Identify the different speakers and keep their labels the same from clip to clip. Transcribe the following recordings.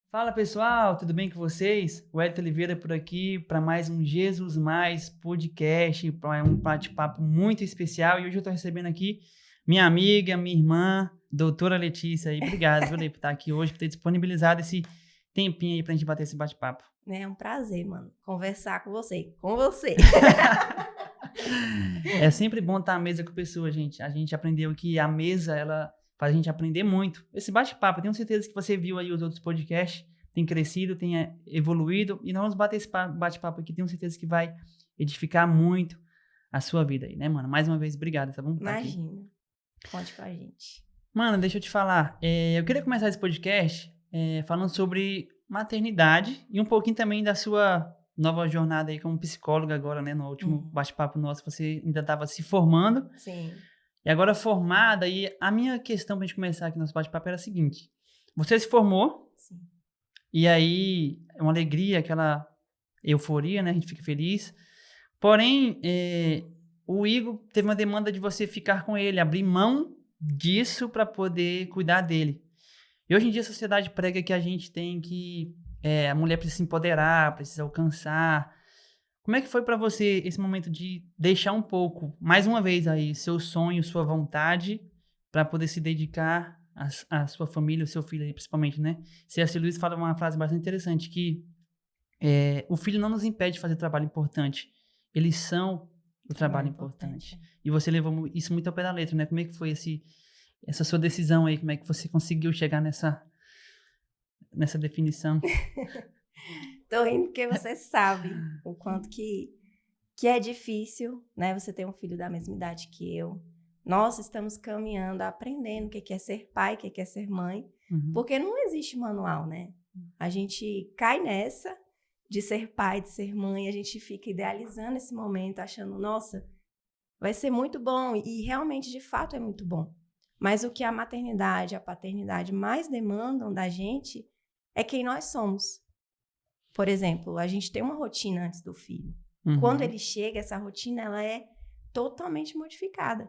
Speaker 1: Fala pessoal, tudo bem com vocês? O Hélio Oliveira por aqui para mais um Jesus Mais podcast, para um bate-papo muito especial. E hoje eu estou recebendo aqui minha amiga, minha irmã, doutora Letícia. E obrigado, viu, Lê, por estar aqui hoje, por ter disponibilizado esse tempinho aí para a gente bater esse bate-papo.
Speaker 2: É um prazer, mano, conversar com você. Com você.
Speaker 1: É sempre bom estar à mesa com pessoas, gente. A gente aprendeu que a mesa, ela faz a gente aprender muito. Esse bate-papo, eu tenho certeza que você viu aí os outros podcasts, tem crescido, tem evoluído, e nós vamos bater esse bate-papo aqui, tenho certeza que vai edificar muito a sua vida aí, né, mano? Mais uma vez, obrigado, tá bom?
Speaker 2: Imagina. Conte com a gente.
Speaker 1: Mano, deixa eu te falar, eu queria começar esse podcast falando sobre maternidade e um pouquinho também da sua nova jornada aí como psicóloga agora, né? No último bate-papo nosso, você ainda estava se formando.
Speaker 2: Sim.
Speaker 1: E agora formada, e a minha questão pra gente começar aqui no nosso bate-papo era a seguinte. Você se formou,
Speaker 2: Sim.
Speaker 1: e aí é uma alegria, aquela euforia, né? A gente fica feliz. Porém, o Igor teve uma demanda de você ficar com ele, abrir mão disso para poder cuidar dele. E hoje em dia a sociedade prega que a gente tem que... a mulher precisa se empoderar, precisa alcançar. Como é que foi para você esse momento de deixar um pouco, mais uma vez aí, seu sonho, sua vontade, para poder se dedicar à sua família, ao seu filho aí, principalmente, né? C.S. Lewis fala uma frase bastante interessante, que o filho não nos impede de fazer trabalho importante, eles são o trabalho importante. E você levou isso muito ao pé da letra, né? Como é que foi essa sua decisão aí? Como é que você conseguiu chegar nessa definição?
Speaker 2: Tô rindo porque você sabe o quanto que é difícil, né? Você ter um filho da mesma idade que eu. Nós estamos caminhando, aprendendo o que é ser pai, o que é ser mãe. Porque não existe manual, né? A gente cai nessa de ser pai, de ser mãe. A gente fica idealizando esse momento, achando, nossa, vai ser muito bom. E realmente, de fato, é muito bom. Mas o que a maternidade, a paternidade mais demandam da gente é quem nós somos. Por exemplo, a gente tem uma rotina antes do filho. Quando ele chega, essa rotina ela é totalmente modificada.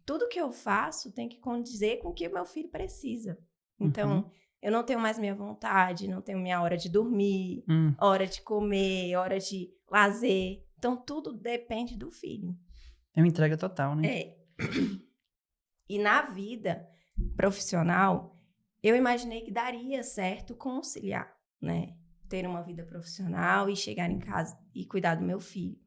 Speaker 2: Tudo que eu faço tem que condizer com o que o meu filho precisa. Então, eu não tenho mais minha vontade, não tenho minha hora de dormir, hora de comer, hora de lazer. Então, tudo depende do filho.
Speaker 1: É uma entrega total, né?
Speaker 2: É. E na vida profissional, eu imaginei que daria certo conciliar, né? Ter uma vida profissional e chegar em casa e cuidar do meu filho.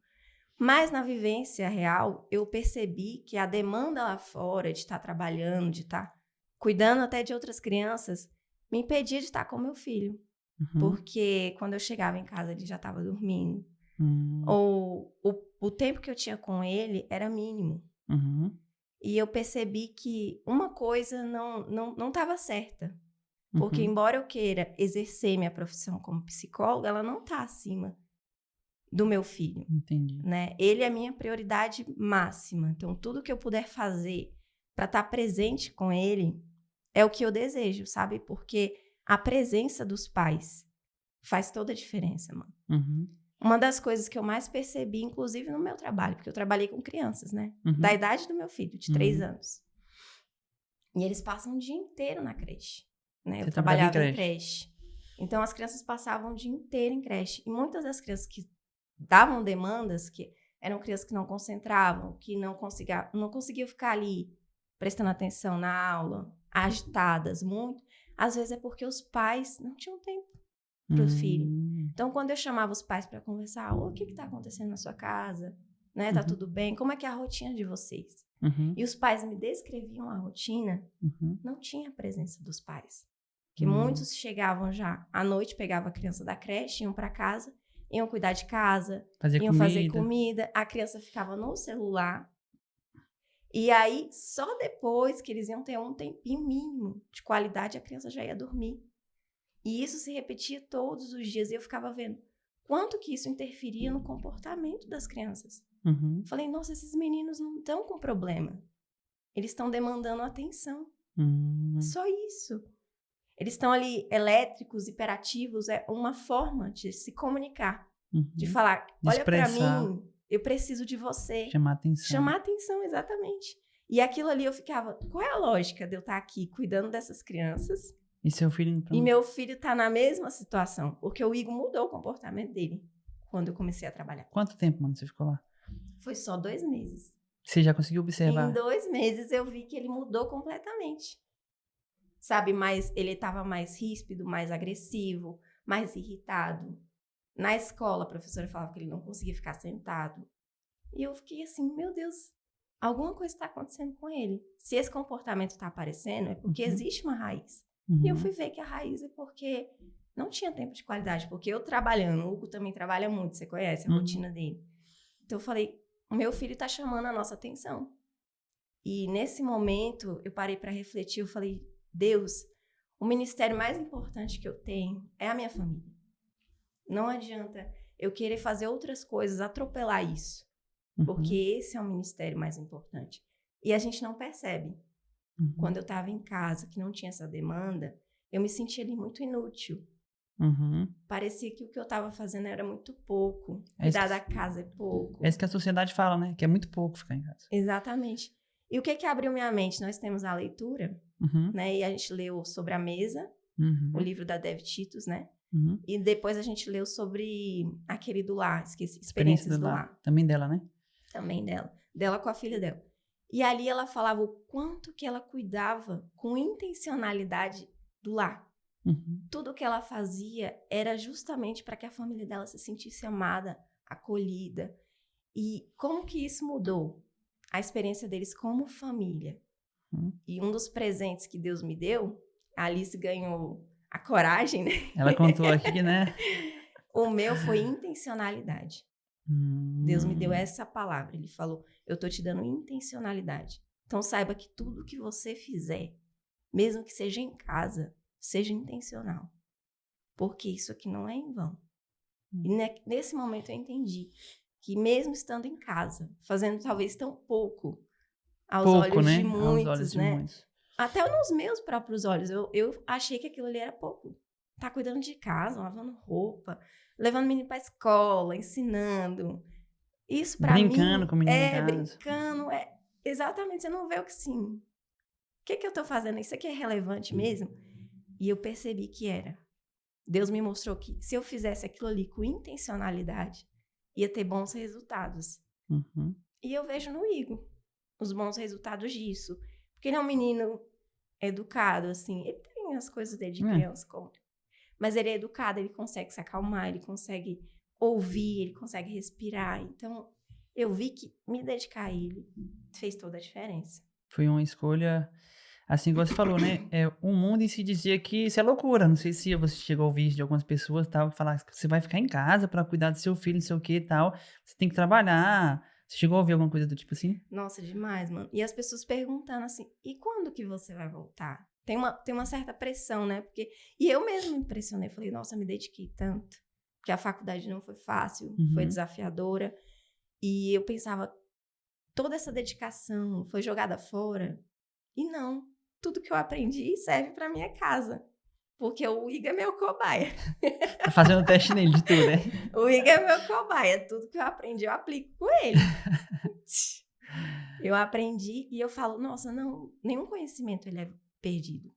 Speaker 2: Mas na vivência real, eu percebi que a demanda lá fora de estar trabalhando, de estar cuidando até de outras crianças, me impedia de estar com meu filho. Porque quando eu chegava em casa, ele já estava dormindo. Ou o tempo que eu tinha com ele era mínimo. E eu percebi que uma coisa não estava certa. Porque, embora eu queira exercer minha profissão como psicóloga, ela não está acima do meu filho.
Speaker 1: Entendi.
Speaker 2: Né? Ele é a minha prioridade máxima. Então, tudo que eu puder fazer para estar presente com ele é o que eu desejo, sabe? Porque a presença dos pais faz toda a diferença, mano. Uma das coisas que eu mais percebi, inclusive no meu trabalho, porque eu trabalhei com crianças, né? Da idade do meu filho, de 3 anos. E eles passam o dia inteiro na creche. Né? Eu trabalhava em creche. Então, as crianças passavam o dia inteiro em creche. E muitas das crianças que davam demandas, que eram crianças que não concentravam, que não conseguiam ficar ali prestando atenção na aula, agitadas muito, às vezes é porque os pais não tinham tempo para os filhos. Então, quando eu chamava os pais para conversar, o que está acontecendo na sua casa? Né? Tá tudo bem? Como é que é a rotina de vocês? E os pais me descreviam a rotina, não tinha a presença dos pais. Que muitos chegavam já à noite, pegavam a criança da creche, iam para casa, iam cuidar de casa, fazer comida. A criança ficava no celular. E aí, só depois que eles iam ter um tempinho mínimo de qualidade, a criança já ia dormir. E isso se repetia todos os dias. E eu ficava vendo quanto que isso interferia no comportamento das crianças. Falei, nossa, esses meninos não estão com problema. Eles estão demandando atenção. Só isso. Eles estão ali elétricos, hiperativos. É uma forma de se comunicar. De falar, olha pra mim, eu preciso de você.
Speaker 1: Chamar atenção.
Speaker 2: Chamar atenção, exatamente. E aquilo ali eu ficava, qual é a lógica de eu estar aqui cuidando dessas crianças
Speaker 1: E seu filho...
Speaker 2: E meu filho tá na mesma situação, porque o Igor mudou o comportamento dele quando eu comecei a trabalhar.
Speaker 1: Quanto tempo, mano, você ficou lá?
Speaker 2: Foi só 2 meses.
Speaker 1: Você já conseguiu observar?
Speaker 2: Em 2 meses eu vi que ele mudou completamente. Sabe, ele tava mais ríspido, mais agressivo, mais irritado. Na escola, a professora falava que ele não conseguia ficar sentado. E eu fiquei assim, meu Deus, alguma coisa está acontecendo com ele. Se esse comportamento está aparecendo, é porque existe uma raiz. E eu fui ver que a raiz é porque não tinha tempo de qualidade. Porque eu trabalhando, o Hugo também trabalha muito, você conhece a rotina dele. Então eu falei, o meu filho está chamando a nossa atenção. E nesse momento, eu parei para refletir, eu falei, Deus, o ministério mais importante que eu tenho é a minha família. Não adianta eu querer fazer outras coisas, atropelar isso. Porque esse é o ministério mais importante. E a gente não percebe. Quando eu estava em casa, que não tinha essa demanda, eu me sentia ali muito inútil. Parecia que o que eu estava fazendo era muito pouco. Cuidar da casa é pouco.
Speaker 1: É isso que a sociedade fala, né? Que é muito pouco ficar em casa.
Speaker 2: Exatamente. E o que abriu minha mente? Nós temos a leitura, né? E a gente leu sobre a mesa, o livro da Dev Titus, né? E depois a gente leu sobre aquele do lar, esqueci, Experiências do Lar.
Speaker 1: Também dela, né?
Speaker 2: Também dela. Dela com a filha dela. E ali ela falava o quanto que ela cuidava com intencionalidade do lar. Tudo que ela fazia era justamente para que a família dela se sentisse amada, acolhida. E como que isso mudou a experiência deles como família? E um dos presentes que Deus me deu, a Alice ganhou a coragem, né?
Speaker 1: Ela contou aqui, né?
Speaker 2: O meu foi intencionalidade. Deus me deu essa palavra. Ele falou, eu tô te dando intencionalidade. Então saiba que tudo que você fizer, mesmo que seja em casa, seja intencional. Porque isso aqui não é em vão. E nesse momento eu entendi que mesmo estando em casa, fazendo talvez tão pouco aos olhos de muitos, né? Até nos meus próprios olhos, eu achei que aquilo ali era pouco. Tá cuidando de casa, lavando roupa, levando o menino pra escola, ensinando. Isso pra mim...
Speaker 1: Brincando com o menino em casa.
Speaker 2: Brincando. Exatamente, você não vê o que sim. O que eu tô fazendo? Isso aqui é relevante mesmo? E eu percebi que era. Deus me mostrou que se eu fizesse aquilo ali com intencionalidade, ia ter bons resultados. E eu vejo no Igor os bons resultados disso. Porque ele é um menino educado, assim. Ele tem as coisas dele de criança, mas ele é educado, ele consegue se acalmar, ele consegue ouvir, ele consegue respirar. Então, eu vi que me dedicar a ele fez toda a diferença.
Speaker 1: Foi uma escolha, assim como você falou, né? O mundo em si dizia que isso é loucura. Não sei se você chegou a ouvir de algumas pessoas tal, que falaram que você vai ficar em casa para cuidar do seu filho, não sei o que e tal. Você tem que trabalhar. Você chegou a ouvir alguma coisa do tipo assim?
Speaker 2: Nossa, demais, mano. E as pessoas perguntando assim, e quando que você vai voltar? Tem uma certa pressão, né? E eu mesma me impressionei. Falei, nossa, me dediquei tanto. Porque a faculdade não foi fácil, foi desafiadora. E eu pensava, toda essa dedicação foi jogada fora. E não, tudo que eu aprendi serve pra minha casa. Porque o Igor é meu cobaia.
Speaker 1: Tá fazendo teste nele de tudo, né?
Speaker 2: O Igor é meu cobaia. Tudo que eu aprendi, eu aplico com ele. Eu aprendi e eu falo, nossa, não, nenhum conhecimento ele é perdido.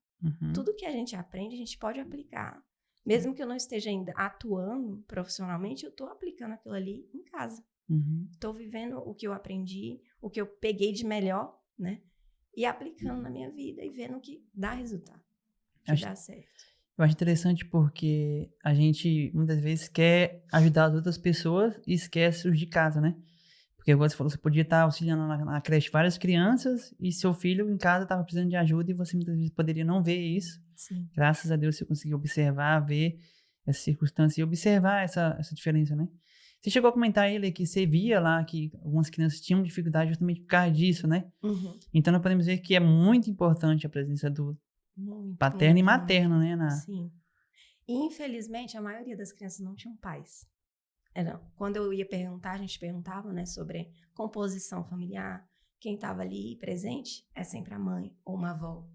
Speaker 2: Tudo que a gente aprende, a gente pode aplicar. Mesmo que eu não esteja ainda atuando profissionalmente, eu estou aplicando aquilo ali em casa. Estou vivendo o que eu aprendi, o que eu peguei de melhor, né? E aplicando na minha vida e vendo que dá resultado, que dá certo.
Speaker 1: Eu acho interessante porque a gente, muitas vezes, quer ajudar as outras pessoas e esquece os de casa, né? Porque, como você falou, você podia estar auxiliando na creche várias crianças e seu filho em casa estava precisando de ajuda e você muitas vezes poderia não ver isso.
Speaker 2: Sim.
Speaker 1: Graças a Deus você conseguiu observar, ver essa circunstância e observar essa diferença, né? Você chegou a comentar, ele, que você via lá que algumas crianças tinham dificuldade justamente por causa disso, né? Então, nós podemos ver que é muito importante a presença do paterno e materno, né?
Speaker 2: Sim. E, infelizmente, a maioria das crianças não tinham pais. Quando eu ia perguntar, a gente perguntava, né, sobre composição familiar. Quem estava ali presente é sempre a mãe ou uma avó.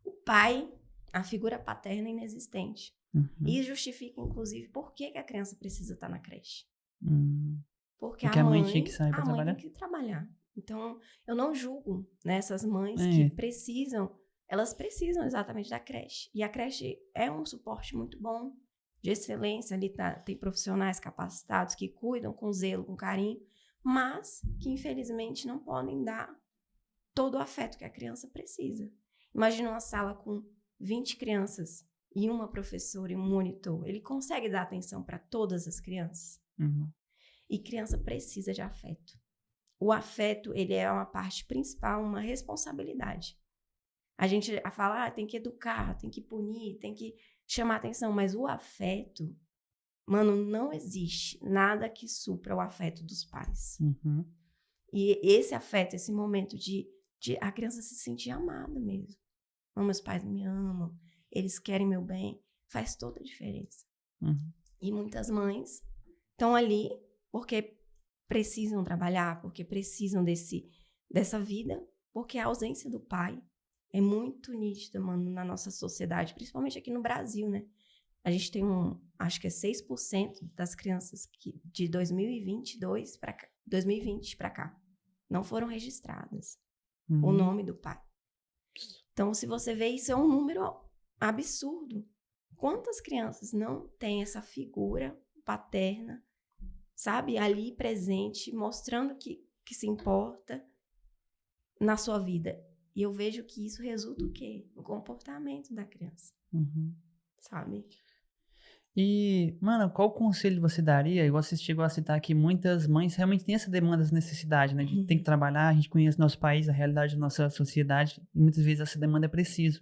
Speaker 2: O pai, a figura paterna é inexistente. E justifica, inclusive, por que a criança precisa estar na creche. Porque a mãe tinha que sair para trabalhar. Tem que trabalhar. Então, eu não julgo, né, essas mães que precisam elas precisam exatamente da creche. E a creche é um suporte muito bom, de excelência. Ali tem profissionais capacitados que cuidam com zelo, com carinho, mas que infelizmente não podem dar todo o afeto que a criança precisa. Imagina uma sala com 20 crianças e uma professora e um monitor. Ele consegue dar atenção para todas as crianças?
Speaker 1: Uhum.
Speaker 2: E criança precisa de afeto. O afeto, ele é uma parte principal, uma responsabilidade. A gente fala, tem que educar, tem que punir, tem que chamar atenção, mas o afeto, mano, não existe nada que supra o afeto dos pais.
Speaker 1: Uhum.
Speaker 2: E esse afeto, esse momento de a criança se sentir amada mesmo. Não, meus pais me amam, eles querem meu bem, faz toda a diferença.
Speaker 1: Uhum.
Speaker 2: E muitas mães estão ali porque precisam trabalhar, porque precisam dessa vida, porque a ausência do pai é muito nítida, mano, na nossa sociedade, principalmente aqui no Brasil, né? A gente tem acho que é 6% das crianças que de 2022 para 2020 para cá não foram registradas o nome do pai. Então, se você vê, isso é um número absurdo. Quantas crianças não têm essa figura paterna, sabe, ali presente, mostrando que se importa na sua vida? E eu vejo que isso resulta o quê? No comportamento da criança.
Speaker 1: Uhum.
Speaker 2: Sabe?
Speaker 1: E, mano, qual conselho você daria? Igual você chegou a citar que muitas mães realmente têm essa demanda, essa necessidade, né? De ter que trabalhar, a gente conhece nosso país, a realidade da nossa sociedade, e muitas vezes essa demanda é preciso.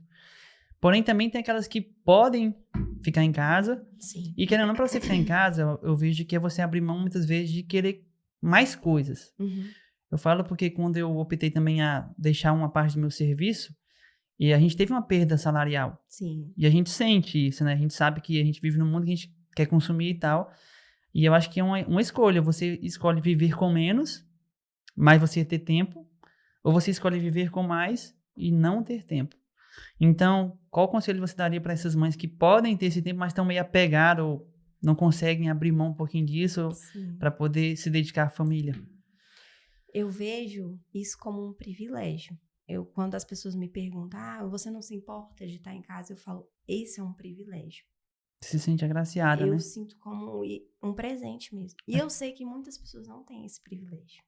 Speaker 1: Porém, também tem aquelas que podem ficar em casa.
Speaker 2: Sim.
Speaker 1: E querendo ou não, pra você ficar em casa, eu vejo que é você abrir mão, muitas vezes, de querer mais coisas.
Speaker 2: Uhum.
Speaker 1: Eu falo porque quando eu optei também a deixar uma parte do meu serviço, e a gente teve uma perda salarial.
Speaker 2: Sim.
Speaker 1: E a gente sente isso, né? A gente sabe que a gente vive num mundo que a gente quer consumir e tal. E eu acho que é uma escolha. Você escolhe viver com menos, mas você ter tempo. Ou você escolhe viver com mais e não ter tempo. Então, qual conselho você daria para essas mães que podem ter esse tempo, mas estão meio apegadas ou não conseguem abrir mão um pouquinho disso para poder se dedicar à família?
Speaker 2: Eu vejo isso como um privilégio. Quando as pessoas me perguntam, você não se importa de estar em casa? Eu falo, esse é um privilégio.
Speaker 1: Você se sente agraciada, né?
Speaker 2: Eu sinto como um presente mesmo. E eu sei que muitas pessoas não têm esse privilégio.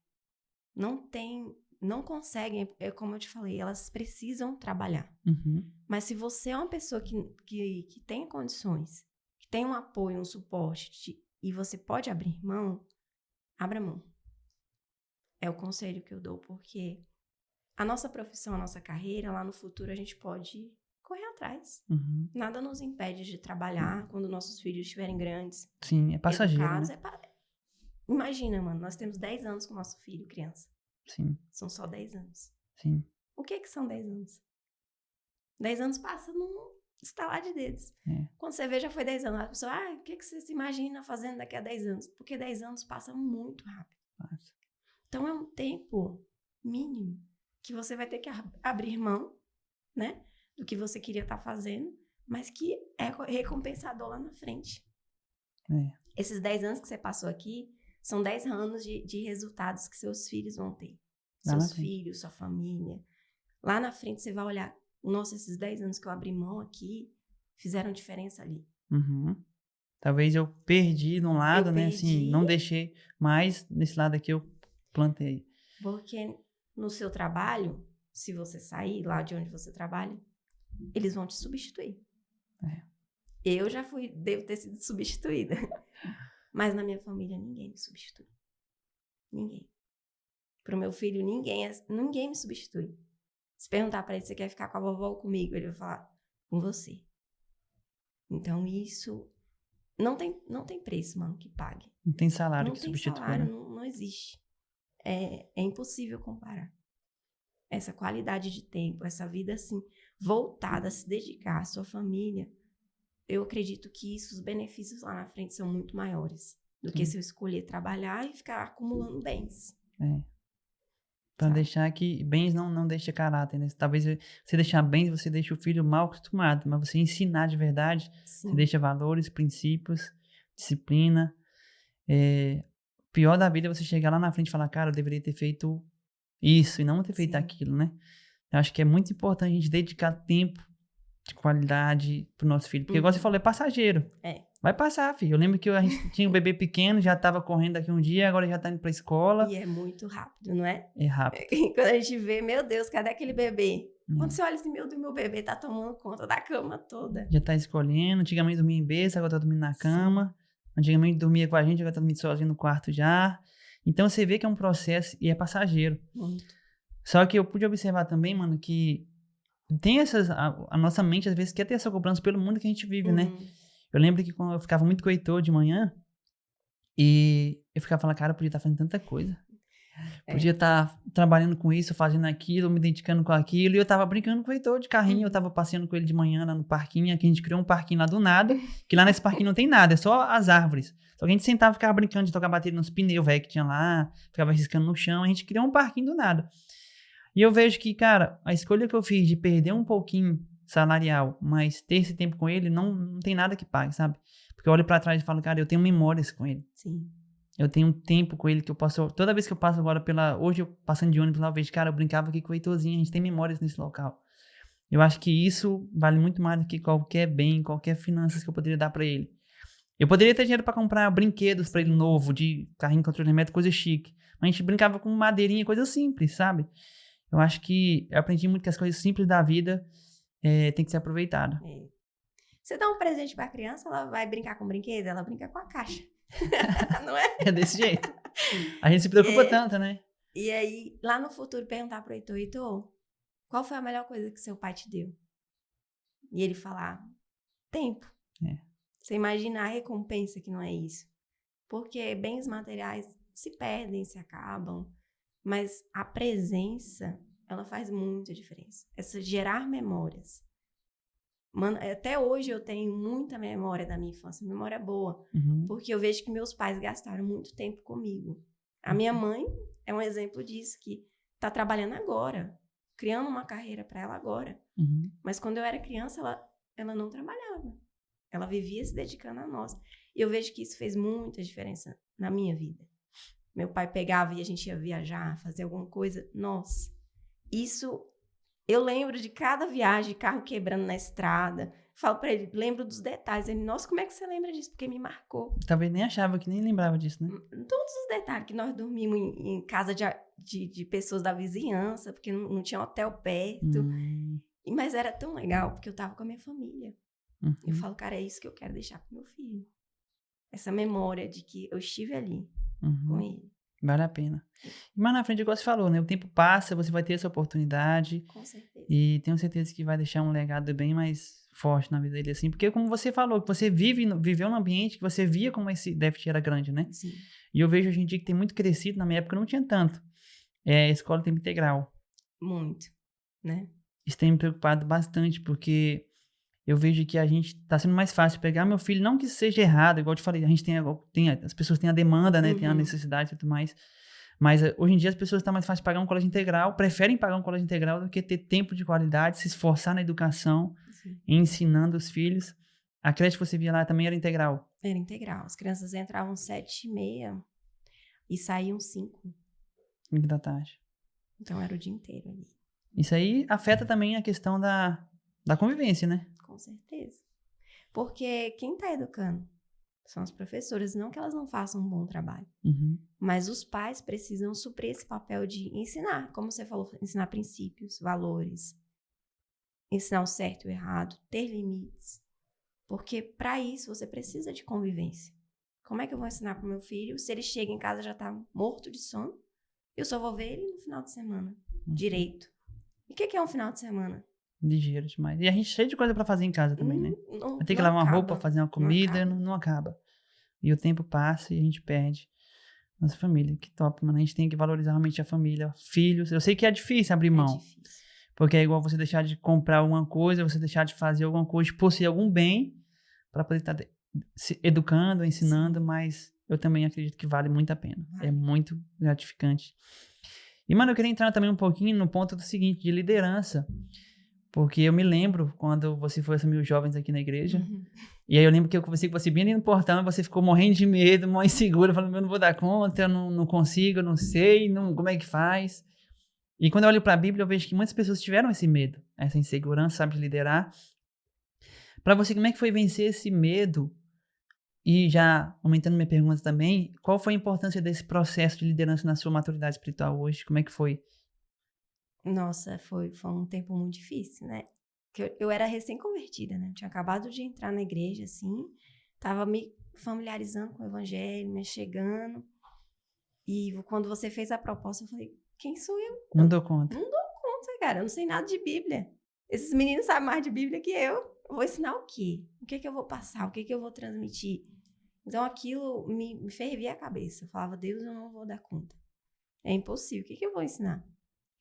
Speaker 2: Não conseguem, como eu te falei, elas precisam trabalhar.
Speaker 1: Uhum.
Speaker 2: Mas se você é uma pessoa que tem condições, que tem um apoio, um suporte, e você pode abrir mão, abra mão. É o conselho que eu dou, porque a nossa profissão, a nossa carreira, lá no futuro a gente pode correr atrás.
Speaker 1: Uhum.
Speaker 2: Nada nos impede de trabalhar quando nossos filhos estiverem grandes.
Speaker 1: Sim, é passageiro,
Speaker 2: educados,
Speaker 1: né?
Speaker 2: Imagina, mano, nós temos 10 anos com o nosso filho, criança.
Speaker 1: Sim.
Speaker 2: São só 10 anos.
Speaker 1: Sim.
Speaker 2: O que são 10 anos? 10 anos passa num estalar de dedos.
Speaker 1: É.
Speaker 2: Quando você vê, já foi 10 anos. A pessoa, o que você se imagina fazendo daqui a 10 anos? Porque 10 anos passam muito rápido.
Speaker 1: Nossa.
Speaker 2: Então, é um tempo mínimo que você vai ter que abrir mão, né? Do que você queria estar fazendo, mas que é recompensador lá na frente.
Speaker 1: É.
Speaker 2: Esses 10 anos que você passou aqui são 10 anos de resultados que seus filhos vão ter. Seus filhos, sua família. Lá na frente você vai olhar, nossa, esses 10 anos que eu abri mão aqui fizeram diferença ali.
Speaker 1: Uhum. Talvez eu perdi num lado, né? Assim, não deixei, mas nesse lado aqui eu plantei.
Speaker 2: Porque no seu trabalho, se você sair lá de onde você trabalha, eles vão te substituir.
Speaker 1: É.
Speaker 2: Eu já devo ter sido substituída. Mas na minha família, ninguém me substitui. Ninguém. Pro meu filho, ninguém me substitui. Se perguntar pra ele, você quer ficar com a vovó ou comigo? Ele vai falar, com você. Então, isso não tem preço, mano, que pague.
Speaker 1: Não tem salário
Speaker 2: não
Speaker 1: que
Speaker 2: tem
Speaker 1: substitua.
Speaker 2: Salário,
Speaker 1: né?
Speaker 2: não existe. É impossível comparar. Essa qualidade de tempo, essa vida, assim, voltada a se dedicar à sua família, eu acredito que os benefícios lá na frente são muito maiores do que se eu escolher trabalhar e ficar acumulando bens.
Speaker 1: É. Pra deixar que bens não deixa caráter, né? Talvez você deixar bens, você deixa o filho mal acostumado, mas você ensinar de verdade, você deixa valores, princípios, disciplina. O pior da vida é você chegar lá na frente e falar, cara, eu deveria ter feito isso e não ter feito aquilo, né? Eu acho que é muito importante a gente dedicar tempo de qualidade pro nosso filho. Porque, igual você falou, é passageiro. Vai passar, filho. Eu lembro que a gente tinha um bebê pequeno, já tava correndo aqui um dia, agora já tá indo pra escola.
Speaker 2: E é muito rápido, não é?
Speaker 1: É rápido.
Speaker 2: E quando a gente vê, meu Deus, cadê aquele bebê? Quando você olha assim, meu Deus, meu bebê tá tomando conta da cama toda.
Speaker 1: Já tá escolhendo. Antigamente dormia em berço, agora tá dormindo na cama. Antigamente dormia com a gente, agora tá dormindo sozinho no quarto já. Então você vê que é um processo e é passageiro.
Speaker 2: Muito.
Speaker 1: Só que eu pude observar também, mano, que tem essas... A nossa mente, às vezes, quer ter essa cobrança pelo mundo que a gente vive, né? Eu lembro que quando eu ficava muito com o Heitor de manhã, e eu ficava falando, cara, eu podia estar fazendo tanta coisa. Podia estar trabalhando com isso, fazendo aquilo, me dedicando com aquilo. E eu tava brincando com o Heitor de carrinho, eu tava passeando com ele de manhã lá no parquinho, que a gente criou um parquinho lá do nada, que lá nesse parquinho não tem nada, é só as árvores. Só que a gente sentava e ficava brincando de tocar bateria nos pneus, velho, que tinha lá, ficava riscando no chão, a gente criou um parquinho do nada. E eu vejo que, cara, a escolha que eu fiz de perder um pouquinho salarial, mas ter esse tempo com ele, não tem nada que pague, sabe? Porque eu olho pra trás e falo, cara, eu tenho memórias com ele.
Speaker 2: Sim.
Speaker 1: Eu tenho um tempo com ele que eu posso... Toda vez que eu passo agora hoje eu passando de ônibus lá, eu vejo, cara, eu brincava aqui com o Heitorzinho, a gente tem memórias nesse local. Eu acho que isso vale muito mais do que qualquer bem, qualquer finanças que eu poderia dar pra ele. Eu poderia ter dinheiro pra comprar brinquedos pra ele novo, de carrinho controle remoto, coisa chique. Mas a gente brincava com madeirinha, coisa simples, sabe? Eu acho que eu aprendi muito que as coisas simples da vida tem que ser aproveitada.
Speaker 2: Você dá um presente pra criança, ela vai brincar com brinquedo, ela brinca com a caixa. Não é?
Speaker 1: É desse jeito. A gente se preocupa tanto, né?
Speaker 2: E aí, lá no futuro, perguntar pro Heitor, qual foi a melhor coisa que seu pai te deu? E ele falar, tempo. Você imagina a recompensa que não é isso. Porque bens materiais se perdem, se acabam. Mas a presença, ela faz muita diferença. Essa gerar memórias. Mano, até hoje eu tenho muita memória da minha infância, memória boa, porque eu vejo que meus pais gastaram muito tempo comigo. A minha mãe é um exemplo disso, que tá trabalhando agora, criando uma carreira para ela agora. Mas quando eu era criança, ela não trabalhava. Ela vivia se dedicando a nós. E eu vejo que isso fez muita diferença na minha vida. Meu pai pegava e a gente ia viajar, fazer alguma coisa. Nossa, isso... Eu lembro de cada viagem, carro quebrando na estrada. Falo pra ele, lembro dos detalhes. Ele, nossa, como é que você lembra disso? Porque me marcou.
Speaker 1: Talvez nem achava que nem lembrava disso, né?
Speaker 2: Todos os detalhes, que nós dormimos em casa de pessoas da vizinhança, porque não tinha hotel perto. Mas era tão legal, porque eu tava com a minha família. Eu falo, cara, é isso que eu quero deixar pro meu filho. Essa memória de que eu estive ali com ele.
Speaker 1: Vale a pena. Mas na frente, igual você falou, né? O tempo passa, você vai ter essa oportunidade.
Speaker 2: Com certeza.
Speaker 1: E tenho certeza que vai deixar um legado bem mais forte na vida dele, assim. Porque como você falou, que você viveu num ambiente que você via como esse déficit era grande, né?
Speaker 2: Sim.
Speaker 1: E eu vejo hoje em dia que tem muito crescido. Na minha época não tinha tanto. É escola tempo integral.
Speaker 2: Muito, né?
Speaker 1: Isso tem me preocupado bastante, porque eu vejo que a gente tá sendo mais fácil pegar meu filho, não que seja errado, igual eu te falei, a gente as pessoas têm a demanda, né, tem a necessidade e tudo mais, mas hoje em dia as pessoas tá mais fácil pagar um colégio integral, preferem pagar um colégio integral do que ter tempo de qualidade, se esforçar na educação, ensinando os filhos. A creche que você via lá também era integral?
Speaker 2: Era integral, as crianças entravam 7h30 e saíam 5.
Speaker 1: 5 da tarde.
Speaker 2: Então era o dia inteiro ali.
Speaker 1: Isso aí afeta também a questão da convivência, né?
Speaker 2: Com certeza. Porque quem está educando são as professoras, não que elas não façam um bom trabalho. Mas os pais precisam suprir esse papel de ensinar, como você falou, ensinar princípios, valores, ensinar o certo e o errado, ter limites. Porque para isso você precisa de convivência. Como é que eu vou ensinar para o meu filho se ele chega em casa e já está morto de sono? Eu só vou ver ele no final de semana, direito. E o que é um final de semana?
Speaker 1: Ligeiro demais. E a gente cheio de coisa pra fazer em casa também, né? Vai ter que lavar uma roupa, fazer uma comida, não acaba. E o tempo passa e a gente perde nossa família. Que top, mano. A gente tem que valorizar realmente a família, filhos. Eu sei que é difícil abrir mão.
Speaker 2: É difícil.
Speaker 1: Porque é igual você deixar de comprar alguma coisa, você deixar de fazer alguma coisa, de possuir algum bem, pra poder estar se educando, ensinando, mas eu também acredito que vale muito a pena. É muito gratificante. E, mano, eu queria entrar também um pouquinho no ponto do seguinte, de liderança. Porque eu me lembro quando você foi assumir os jovens aqui na igreja. E aí eu lembro que eu conversei com você bem ali no portão, e você ficou morrendo de medo, mó insegura, falando, eu não vou dar conta, eu não consigo, eu não sei, como é que faz. E quando eu olho para a Bíblia, eu vejo que muitas pessoas tiveram esse medo, essa insegurança, sabe, de liderar. Para você, como é que foi vencer esse medo? E já aumentando minha pergunta também, qual foi a importância desse processo de liderança na sua maturidade espiritual hoje? Como é que foi?
Speaker 2: Nossa, foi um tempo muito difícil, né? Que eu era recém-convertida, né? Eu tinha acabado de entrar na igreja, assim, tava me familiarizando com o evangelho, me chegando. E quando você fez a proposta, eu falei, quem sou eu?
Speaker 1: Não dou conta.
Speaker 2: Não dou conta, cara, eu não sei nada de Bíblia. Esses meninos sabem mais de Bíblia que eu. Eu vou ensinar o quê? O que é que eu vou passar? O que é que eu vou transmitir? Então aquilo me fervia a cabeça. Eu falava, Deus, eu não vou dar conta. É impossível. O que é que eu vou ensinar?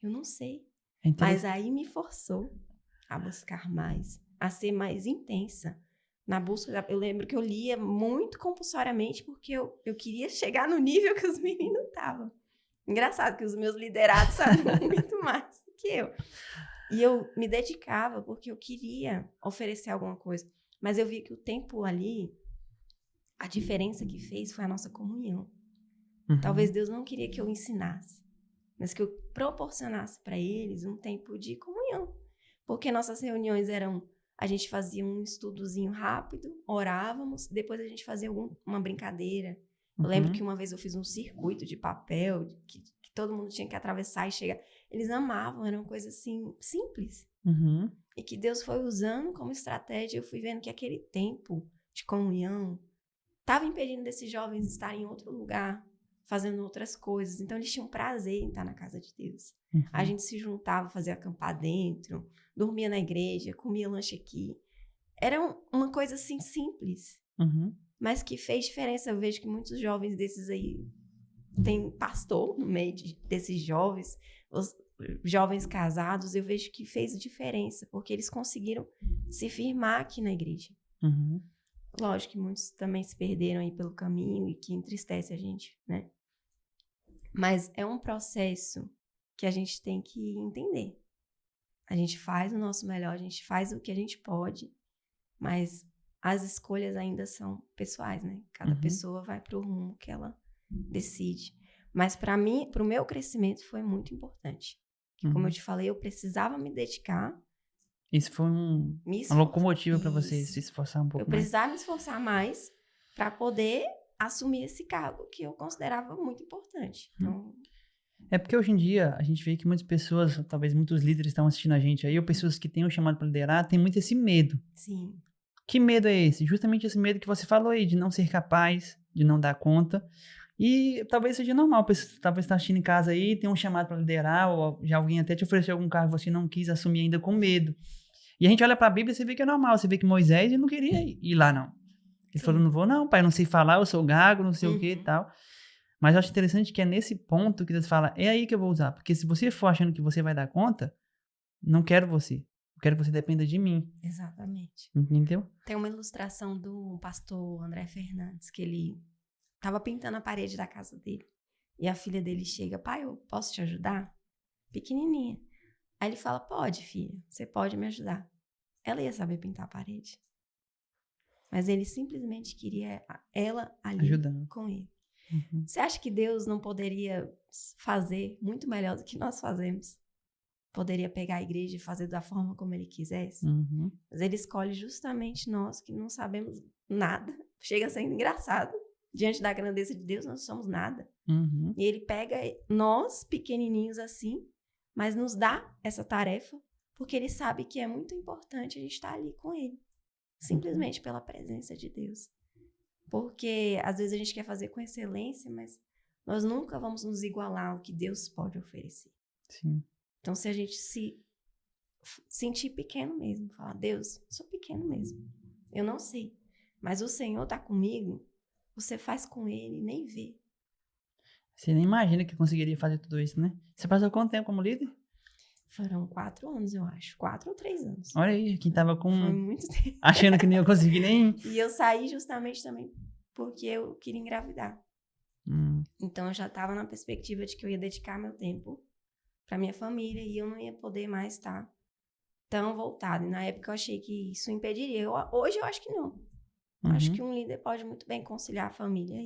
Speaker 2: Eu não sei.
Speaker 1: É
Speaker 2: Mas
Speaker 1: interessante.
Speaker 2: aí me forçou a buscar mais, a ser mais intensa. Na busca, eu lembro que eu lia muito compulsoriamente porque eu queria chegar no nível que os meninos estavam. Engraçado que os meus liderados sabiam muito mais do que eu. E eu me dedicava porque eu queria oferecer alguma coisa. Mas eu vi que o tempo ali, a diferença que fez foi a nossa comunhão.
Speaker 1: Uhum.
Speaker 2: Talvez Deus não queria que eu ensinasse, mas que eu proporcionasse para eles um tempo de comunhão. Porque nossas reuniões eram, a gente fazia um estudozinho rápido, orávamos, depois a gente fazia uma brincadeira. Eu lembro que uma vez eu fiz um circuito de papel, que todo mundo tinha que atravessar e chegar. Eles amavam, era uma coisa assim, simples.
Speaker 1: Uhum.
Speaker 2: E que Deus foi usando como estratégia. Eu fui vendo que aquele tempo de comunhão estava impedindo desses jovens estarem em outro lugar, fazendo outras coisas. Então, eles tinham prazer em estar na casa de Deus.
Speaker 1: Uhum.
Speaker 2: A gente se juntava, fazia acampar dentro, dormia na igreja, comia lanche aqui. Era uma coisa assim simples,
Speaker 1: Uhum.
Speaker 2: mas que fez diferença. Eu vejo que muitos jovens desses aí, tem pastor no meio desses jovens, os jovens casados, eu vejo que fez diferença, porque eles conseguiram se firmar aqui na igreja.
Speaker 1: Uhum.
Speaker 2: Lógico que muitos também se perderam aí pelo caminho e que entristece a gente, né? Mas é um processo que a gente tem que entender. A gente faz o nosso melhor, a gente faz o que a gente pode, mas as escolhas ainda são pessoais, né? Cada pessoa vai para o rumo que ela decide. Mas para mim, para o meu crescimento, foi muito importante. Como eu te falei, eu precisava me dedicar.
Speaker 1: Isso foi uma locomotiva para você se esforçar um pouco mais.
Speaker 2: Eu precisava me esforçar mais para poder assumir esse cargo que eu considerava muito importante. Então,
Speaker 1: é porque hoje em dia a gente vê que muitas pessoas, talvez muitos líderes estão assistindo a gente aí, ou pessoas que têm o chamado para liderar, têm muito esse medo.
Speaker 2: sim.
Speaker 1: Que medo é esse? Justamente esse medo que você falou aí, de não ser capaz, de não dar conta. E talvez seja normal, talvez está assistindo em casa aí, tem um chamado para liderar, ou já alguém até te ofereceu algum cargo que você não quis assumir ainda com medo. E a gente olha para a Bíblia e você vê que é normal, você vê que Moisés ele não queria ir lá não. Ele falou, não vou não, pai, eu não sei falar, eu sou gago, não sei o que e tal. Mas eu acho interessante que é nesse ponto que Deus fala, é aí que eu vou usar. Porque se você for achando que você vai dar conta, não quero você. Eu quero que você dependa de mim.
Speaker 2: Exatamente.
Speaker 1: Entendeu?
Speaker 2: Tem uma ilustração do pastor André Fernandes, que ele estava pintando a parede da casa dele. E a filha dele chega, pai, eu posso te ajudar? Pequenininha. Aí ele fala, pode, filha, você pode me ajudar. Ela ia saber pintar a parede. Mas ele simplesmente queria ela ali
Speaker 1: Ajudando
Speaker 2: com ele. Você acha que Deus não poderia fazer muito melhor do que nós fazemos? Poderia pegar a igreja e fazer da forma como ele quisesse? Mas ele escolhe justamente nós que não sabemos nada. Chega a ser engraçado. Diante da grandeza de Deus, nós não somos nada. E ele pega nós, pequenininhos assim, mas nos dá essa tarefa, porque ele sabe que é muito importante a gente estar ali com ele. Simplesmente pela presença de Deus. Porque às vezes a gente quer fazer com excelência, mas nós nunca vamos nos igualar ao que Deus pode oferecer.
Speaker 1: Sim.
Speaker 2: Então, se a gente se sentir pequeno mesmo, falar, Deus, sou pequeno mesmo, eu não sei, mas o Senhor está comigo, você faz com ele e nem vê.
Speaker 1: Você nem imagina que conseguiria fazer tudo isso, né? Você passou quanto tempo como líder?
Speaker 2: Foram 4 anos, eu acho. 4 ou 3 anos.
Speaker 1: Olha aí, quem tava com...
Speaker 2: Foi muito tempo.
Speaker 1: achando que nem eu conseguir nem...
Speaker 2: E eu saí justamente também porque eu queria engravidar. Então, eu já estava na perspectiva de que eu ia dedicar meu tempo para minha família e eu não ia poder mais estar tão voltada. E na época eu achei que isso impediria. Hoje eu acho que não. Acho que um líder pode muito bem conciliar a família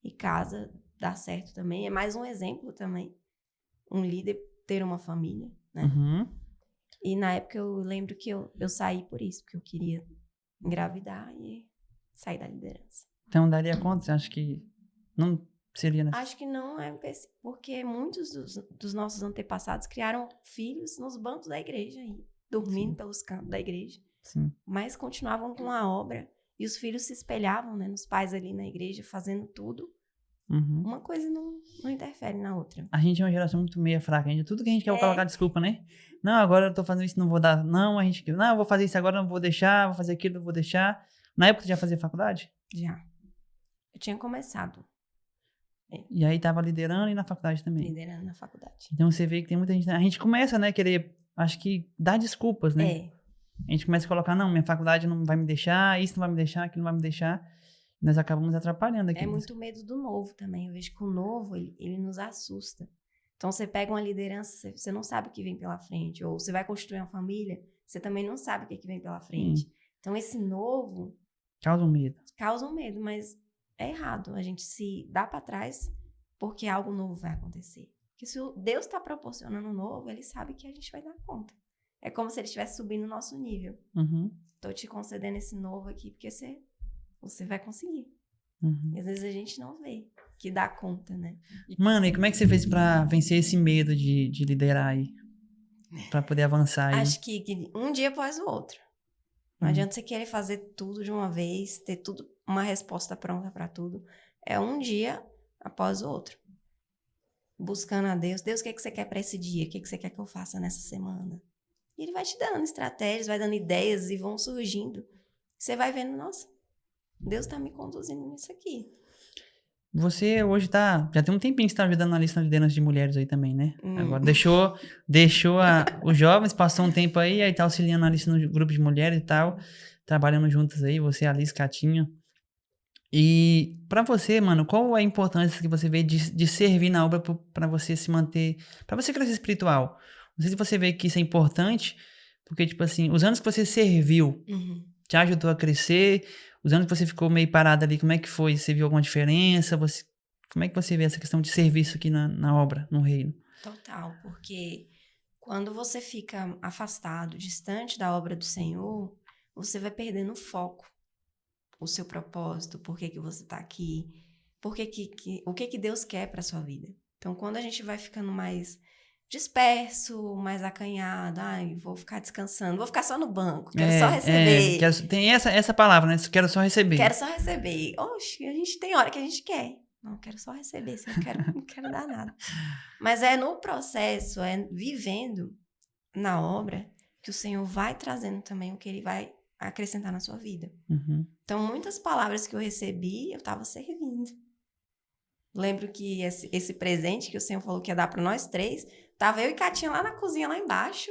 Speaker 2: e casa, dar certo também. É mais um exemplo também. Um líder ter uma família, né?
Speaker 1: Uhum.
Speaker 2: E na época eu lembro que eu saí por isso, porque eu queria engravidar e sair da liderança.
Speaker 1: Então, daria conta? Você acha que não seria necessário?
Speaker 2: Acho que não é porque muitos dos nossos antepassados criaram filhos nos bancos da igreja, aí, dormindo pelos cantos da igreja,
Speaker 1: Sim.
Speaker 2: mas continuavam com a obra e os filhos se espelhavam, né, nos pais ali na igreja, fazendo tudo.
Speaker 1: Uhum.
Speaker 2: Uma coisa não interfere na outra.
Speaker 1: A gente é uma geração muito meia fraca. Tudo que a gente quer colocar desculpa, né? Não, agora eu tô fazendo isso, não vou dar. Não, eu vou fazer isso agora, não vou deixar. Vou fazer aquilo, não vou deixar. Na época, você já fazia faculdade?
Speaker 2: Já. Eu tinha começado.
Speaker 1: E aí tava liderando e na faculdade também.
Speaker 2: Liderando na faculdade.
Speaker 1: Então você vê que tem muita gente. A gente começa, né, querer, acho que dar desculpas, né? A gente começa a colocar, não, minha faculdade não vai me deixar, isso não vai me deixar, aquilo não vai me deixar. Nós acabamos atrapalhando aqui.
Speaker 2: É muito medo do novo também. Eu vejo que o novo, ele nos assusta. Então, você pega uma liderança, você não sabe o que vem pela frente. Ou você vai construir uma família, você também não sabe o que vem pela frente. Então, esse novo...
Speaker 1: Causa um medo.
Speaker 2: Causa um medo, mas é errado a gente se dar para trás porque algo novo vai acontecer. Porque se Deus está proporcionando o novo, ele sabe que a gente vai dar conta. É como se ele estivesse subindo o nosso nível.
Speaker 1: Uhum.
Speaker 2: Tô te concedendo esse novo aqui porque você vai conseguir.
Speaker 1: Uhum.
Speaker 2: E às vezes a gente não vê que dá conta, né?
Speaker 1: Mano, e como é que você fez pra vencer esse medo de liderar aí? Pra poder avançar aí?
Speaker 2: Acho que um dia após o outro. Não adianta você querer fazer tudo de uma vez, ter tudo, uma resposta pronta pra tudo. É um dia após o outro. Buscando a Deus. Deus, o que você quer pra esse dia? O que você quer que eu faça nessa semana? E ele vai te dando estratégias, vai dando ideias e vão surgindo. Você vai vendo, nossa, Deus tá me conduzindo nisso aqui.
Speaker 1: Você hoje já tem um tempinho que você tá ajudando na lista de liderança de mulheres aí também, né? Agora deixou os jovens, passou um tempo aí tá auxiliando na lista no grupo de mulheres e tal, trabalhando juntas aí, você, Alice, Catinha. E pra você, mano, qual a importância que você vê de servir na obra pra você se manter, pra você crescer espiritual? Não sei se você vê que isso é importante, porque, tipo assim, os anos que você serviu te ajudou a crescer. Os anos que você ficou meio parado ali, como é que foi? Você viu alguma diferença? Como é que você vê essa questão de serviço aqui na obra, no reino?
Speaker 2: Total, porque quando você fica afastado, distante da obra do Senhor, você vai perdendo o foco, o seu propósito, por que você está aqui, o que Deus quer para sua vida. Então, quando a gente vai ficando mais disperso, mais acanhado, vou ficar descansando, vou ficar só no banco, quero só receber.
Speaker 1: Tem essa palavra, né? Quero só receber.
Speaker 2: Quero só receber. Oxe, a gente tem hora que a gente quer. Não, quero só receber, não quero dar nada. Mas é no processo, é vivendo na obra, que o Senhor vai trazendo também o que Ele vai acrescentar na sua vida.
Speaker 1: Uhum.
Speaker 2: Então, muitas palavras que eu recebi, eu estava servindo. Lembro que esse presente que o Senhor falou que ia dar para nós três, tava eu e Catinha lá na cozinha, lá embaixo.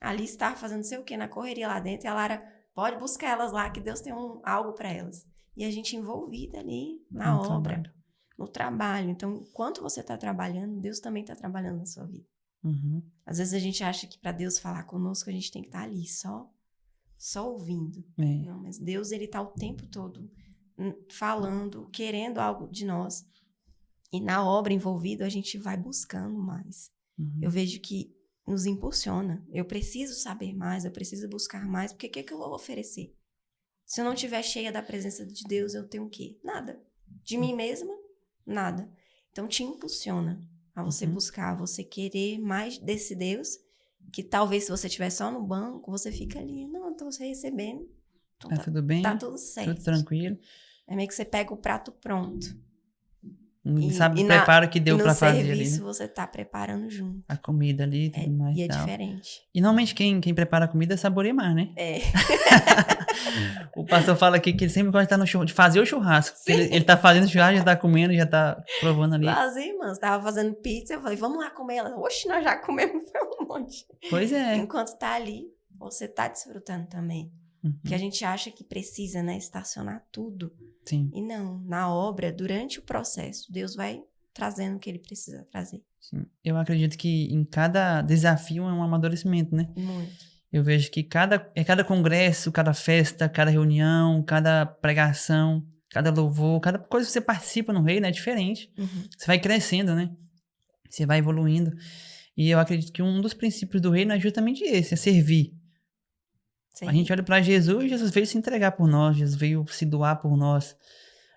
Speaker 2: A Alice estava fazendo não sei o que na correria lá dentro. E a Lara, pode buscar elas lá, que Deus tem algo para elas. E a gente envolvida ali na obra, no trabalho. Então, enquanto você está trabalhando, Deus também está trabalhando na sua vida.
Speaker 1: Uhum.
Speaker 2: Às vezes a gente acha que para Deus falar conosco, a gente tem que estar ali só ouvindo. Não, mas Deus, ele está o tempo todo falando, querendo algo de nós. E na obra envolvida, a gente vai buscando mais.
Speaker 1: Uhum.
Speaker 2: Eu vejo que nos impulsiona. Eu preciso saber mais, eu preciso buscar mais, porque o que eu vou oferecer? Se eu não estiver cheia da presença de Deus, eu tenho o quê? Nada. De mim mesma, nada. Então, te impulsiona a você buscar, a você querer mais desse Deus, que talvez se você estiver só no banco, você fica ali, não, eu tô recebendo. Então,
Speaker 1: tá tudo bem?
Speaker 2: Tá tudo certo.
Speaker 1: Tudo tranquilo.
Speaker 2: É meio que você pega o prato pronto.
Speaker 1: Sabe o preparo que deu pra fazer ali, né?
Speaker 2: No serviço você tá preparando junto.
Speaker 1: A comida ali, tudo mais
Speaker 2: e é
Speaker 1: tal.
Speaker 2: diferente.
Speaker 1: E normalmente quem prepara a comida saboreia mais, né?
Speaker 2: É.
Speaker 1: O pastor fala aqui que ele sempre gosta de estar no churrasco, de fazer o churrasco. Ele tá fazendo churrasco, já tá comendo, já tá provando ali.
Speaker 2: As irmãs tava fazendo pizza, eu falei, vamos lá comer. Ela, oxe, nós já comemos um monte.
Speaker 1: Pois é.
Speaker 2: Enquanto tá ali, você tá desfrutando também. Que a gente acha que precisa, né, estacionar tudo.
Speaker 1: Sim.
Speaker 2: E não, na obra, durante o processo, Deus vai trazendo o que Ele precisa trazer.
Speaker 1: Sim. Eu acredito que em cada desafio é um amadurecimento, né?
Speaker 2: Muito.
Speaker 1: Eu vejo que cada congresso, cada festa, cada reunião, cada pregação, cada louvor, cada coisa que você participa no reino é diferente. Você vai crescendo, né? Você vai evoluindo. E eu acredito que um dos princípios do reino é justamente esse, é servir.
Speaker 2: Sim.
Speaker 1: A gente olha para Jesus, Jesus veio se entregar por nós, Jesus veio se doar por nós.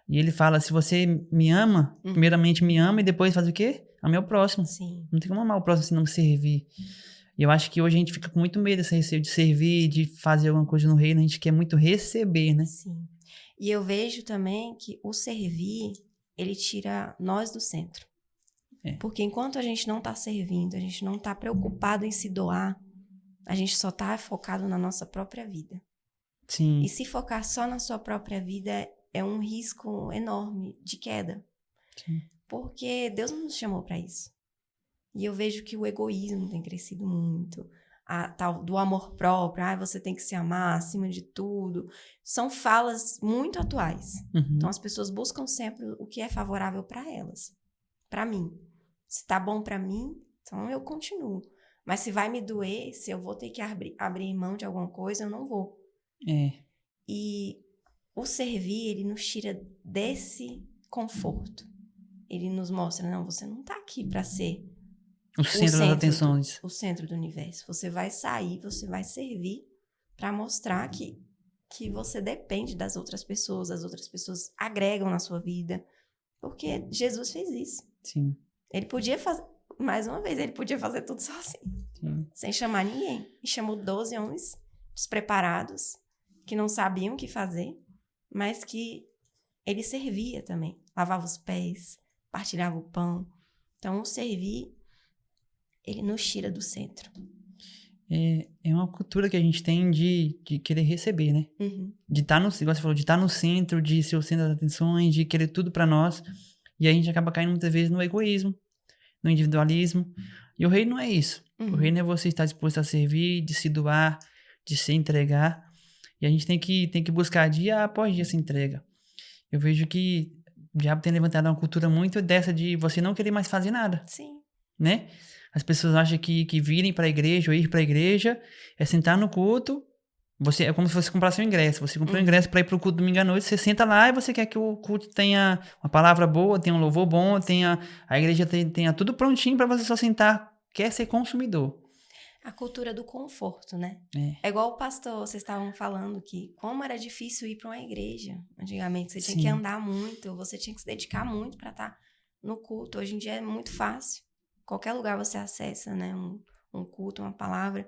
Speaker 1: E ele fala, se você me ama, primeiramente me ama e depois faz o quê? Ame o próximo.
Speaker 2: Sim.
Speaker 1: Não tem como amar o próximo se não servir. E eu acho que hoje a gente fica com muito medo desse receio de servir, de fazer alguma coisa no reino, a gente quer muito receber, né?
Speaker 2: Sim. E eu vejo também que o servir, ele tira nós do centro. Porque enquanto a gente não está servindo, a gente não está preocupado em se doar, a gente só está focado na nossa própria vida.
Speaker 1: Sim.
Speaker 2: E se focar só na sua própria vida é um risco enorme de queda.
Speaker 1: Sim.
Speaker 2: Porque Deus não nos chamou para isso. E eu vejo que o egoísmo tem crescido muito. A tal do amor próprio, você tem que se amar acima de tudo. São falas muito atuais. Então as pessoas buscam sempre o que é favorável para elas. Para mim. Se tá bom para mim, então eu continuo. Mas se vai me doer, se eu vou ter que abrir mão de alguma coisa, eu não vou. E o servir, ele nos tira desse conforto. Ele nos mostra, não, você não tá aqui para ser
Speaker 1: o centro das atenções.
Speaker 2: O centro do universo. Você vai sair, você vai servir para mostrar que você depende das outras pessoas, as outras pessoas agregam na sua vida. Porque Jesus fez isso.
Speaker 1: Sim.
Speaker 2: Ele podia fazer, mais uma vez, ele podia fazer tudo sozinho.
Speaker 1: Sim.
Speaker 2: Sem chamar ninguém. E chamou 12 homens despreparados, que não sabiam o que fazer, mas que ele servia também. Lavava os pés, partilhava o pão. Então, o servir, ele nos tira do centro.
Speaker 1: É uma cultura que a gente tem de querer receber, né? De estar no, igual você falou, de estar no centro, de ser o centro das atenções, de querer tudo pra nós. E a gente acaba caindo muitas vezes no egoísmo, no individualismo. E o reino não é isso. O reino é você estar disposto a servir, de se doar, de se entregar. E a gente tem que buscar dia após dia essa entrega. Eu vejo que o diabo tem levantado uma cultura muito dessa de você não querer mais fazer nada.
Speaker 2: Sim.
Speaker 1: Né? As pessoas acham que virem para a igreja ou ir para a igreja é sentar no culto. É como se você comprasse um ingresso. Você comprou um ingresso para ir para o culto domingo à noite, você senta lá e você quer que o culto tenha uma palavra boa, tenha um louvor bom, a igreja tenha tudo prontinho para você só sentar. Quer ser consumidor.
Speaker 2: A cultura do conforto, né? É igual o pastor, vocês estavam falando que como era difícil ir para uma igreja. Antigamente você tinha que andar muito, você tinha que se dedicar muito para estar no culto. Hoje em dia é muito fácil. Qualquer lugar você acessa, né? Um culto, uma palavra.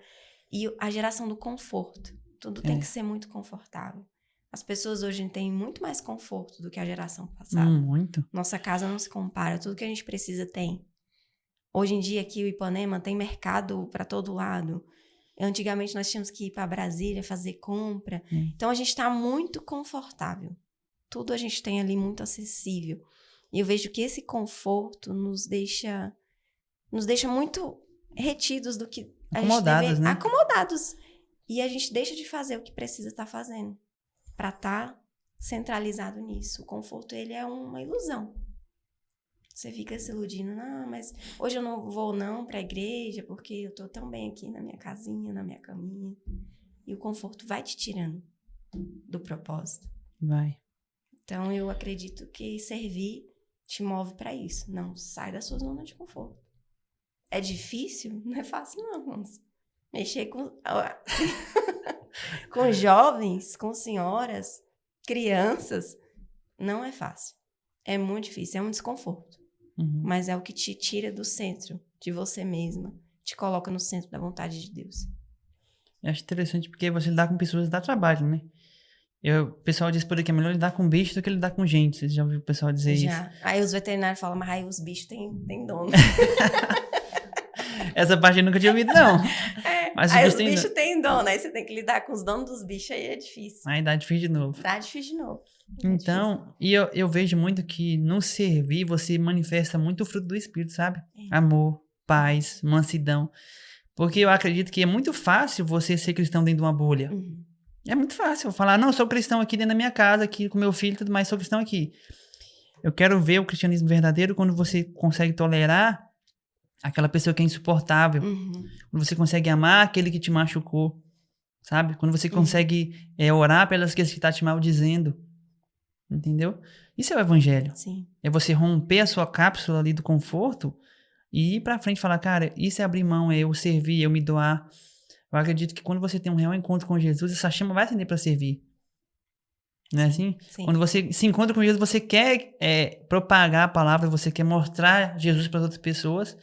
Speaker 2: E a geração do conforto. Tudo tem que ser muito confortável. As pessoas hoje têm muito mais conforto do que a geração passada.
Speaker 1: Muito.
Speaker 2: Nossa casa não se compara. Tudo que a gente precisa tem. Hoje em dia, aqui o Ipanema tem mercado para todo lado. Antigamente, nós tínhamos que ir para Brasília fazer compra. Então, a gente está muito confortável. Tudo a gente tem ali muito acessível. E eu vejo que esse conforto nos deixa muito retidos do que
Speaker 1: acomodados, né?
Speaker 2: Acomodados. E a gente deixa de fazer o que precisa estar fazendo para estar centralizado nisso. O conforto, ele é uma ilusão. Você fica se iludindo, não, mas hoje eu não vou não para a igreja porque eu tô tão bem aqui na minha casinha, na minha caminha. E o conforto vai te tirando do propósito.
Speaker 1: Vai.
Speaker 2: Então, eu acredito que servir te move para isso. Não, sai da sua zona de conforto. É difícil? Não é fácil não, irmãos. Mexer com jovens, com senhoras, crianças, não é fácil. É muito difícil, é um desconforto. Mas é o que te tira do centro de você mesma, te coloca no centro da vontade de Deus.
Speaker 1: Eu acho interessante porque você lidar com pessoas dá trabalho, né? O pessoal diz por aqui, é melhor lidar com bicho do que lidar com gente. Você já ouviu o pessoal dizer isso?
Speaker 2: Aí os veterinários falam, mas aí os bichos têm dono.
Speaker 1: Essa parte eu nunca tinha ouvido, não.
Speaker 2: Mas aí os bichos têm dono, aí você tem que lidar com os donos dos bichos, aí é difícil.
Speaker 1: Aí dá difícil de novo.
Speaker 2: Dá difícil de novo.
Speaker 1: Então, e eu vejo muito que no servir você manifesta muito o fruto do Espírito, sabe? Amor, paz, mansidão. Porque eu acredito que é muito fácil você ser cristão dentro de uma bolha. É muito fácil falar, não, eu sou cristão aqui dentro da minha casa, aqui com meu filho e tudo mais, sou cristão aqui. Eu quero ver o cristianismo verdadeiro quando você consegue tolerar aquela pessoa que é insuportável. Quando você consegue amar aquele que te machucou, sabe? Quando você consegue orar pelas que está te maldizendo. Entendeu? Isso é o evangelho.
Speaker 2: Sim.
Speaker 1: É você romper a sua cápsula ali do conforto E ir pra frente e falar, cara, isso é abrir mão, é eu servir, eu me doar. Eu acredito que quando você tem um real encontro com Jesus, essa chama vai acender pra servir. Não é assim?
Speaker 2: Sim.
Speaker 1: Quando você se encontra com Jesus, você quer propagar a palavra, você quer mostrar Jesus para outras pessoas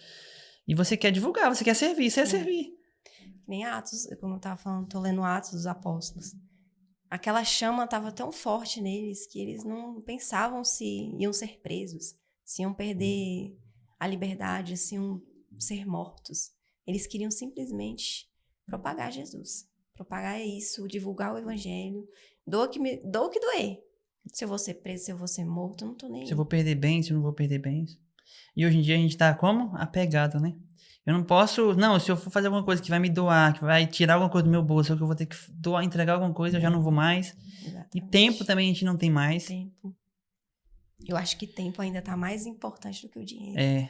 Speaker 1: e você quer divulgar, você quer servir, isso é servir.
Speaker 2: Nem Atos, como eu estava falando, estou lendo Atos dos Apóstolos. Aquela chama estava tão forte neles que eles não pensavam se iam ser presos, se iam perder a liberdade, se iam ser mortos. Eles queriam simplesmente propagar Jesus. Propagar isso, divulgar o evangelho. Doa o que doer. Se eu vou ser preso, se eu vou ser morto, eu não tô nem aí.
Speaker 1: Se eu vou perder bens, se eu não vou perder bens. E hoje em dia a gente tá como? Apegado, né? Eu não posso... Não, se eu for fazer alguma coisa que vai me doar, que vai tirar alguma coisa do meu bolso, ou que eu vou ter que doar, entregar alguma coisa, eu já não vou mais.
Speaker 2: Exatamente.
Speaker 1: E tempo também a gente não tem mais.
Speaker 2: Tempo. Eu acho que tempo ainda tá mais importante do que o dinheiro.
Speaker 1: É.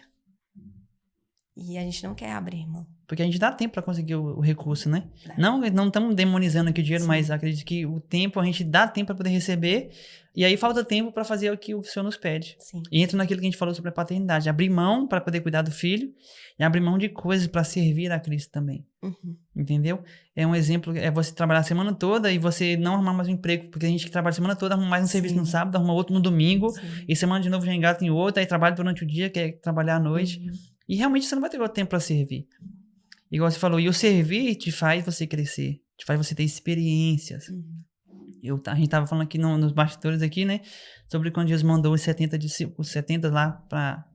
Speaker 2: E a gente não quer abrir mão.
Speaker 1: Porque a gente dá tempo pra conseguir o recurso, né? Não estamos demonizando aqui o dinheiro, mas acredito que o tempo, a gente dá tempo pra poder receber. E aí falta tempo pra fazer o que o Senhor nos pede.
Speaker 2: Sim.
Speaker 1: E entra naquilo que a gente falou sobre a paternidade. Abrir mão pra poder cuidar do filho. E abrir mão de coisas pra servir a Cristo também.
Speaker 2: Uhum.
Speaker 1: Entendeu? É um exemplo, é você trabalhar a semana toda e você não arrumar mais um emprego. Porque a gente que trabalha a semana toda, arruma mais um serviço no sábado, arruma outro no domingo.
Speaker 2: Sim.
Speaker 1: E semana de novo já engata em outro. Aí trabalha durante o dia, quer trabalhar à noite.
Speaker 2: Uhum.
Speaker 1: E realmente você não vai ter o tempo pra servir. Igual você falou, e o servir te faz você crescer, te faz você ter experiências.
Speaker 2: Uhum.
Speaker 1: A gente tava falando aqui nos bastidores aqui, né, sobre quando Jesus mandou os 70 lá pra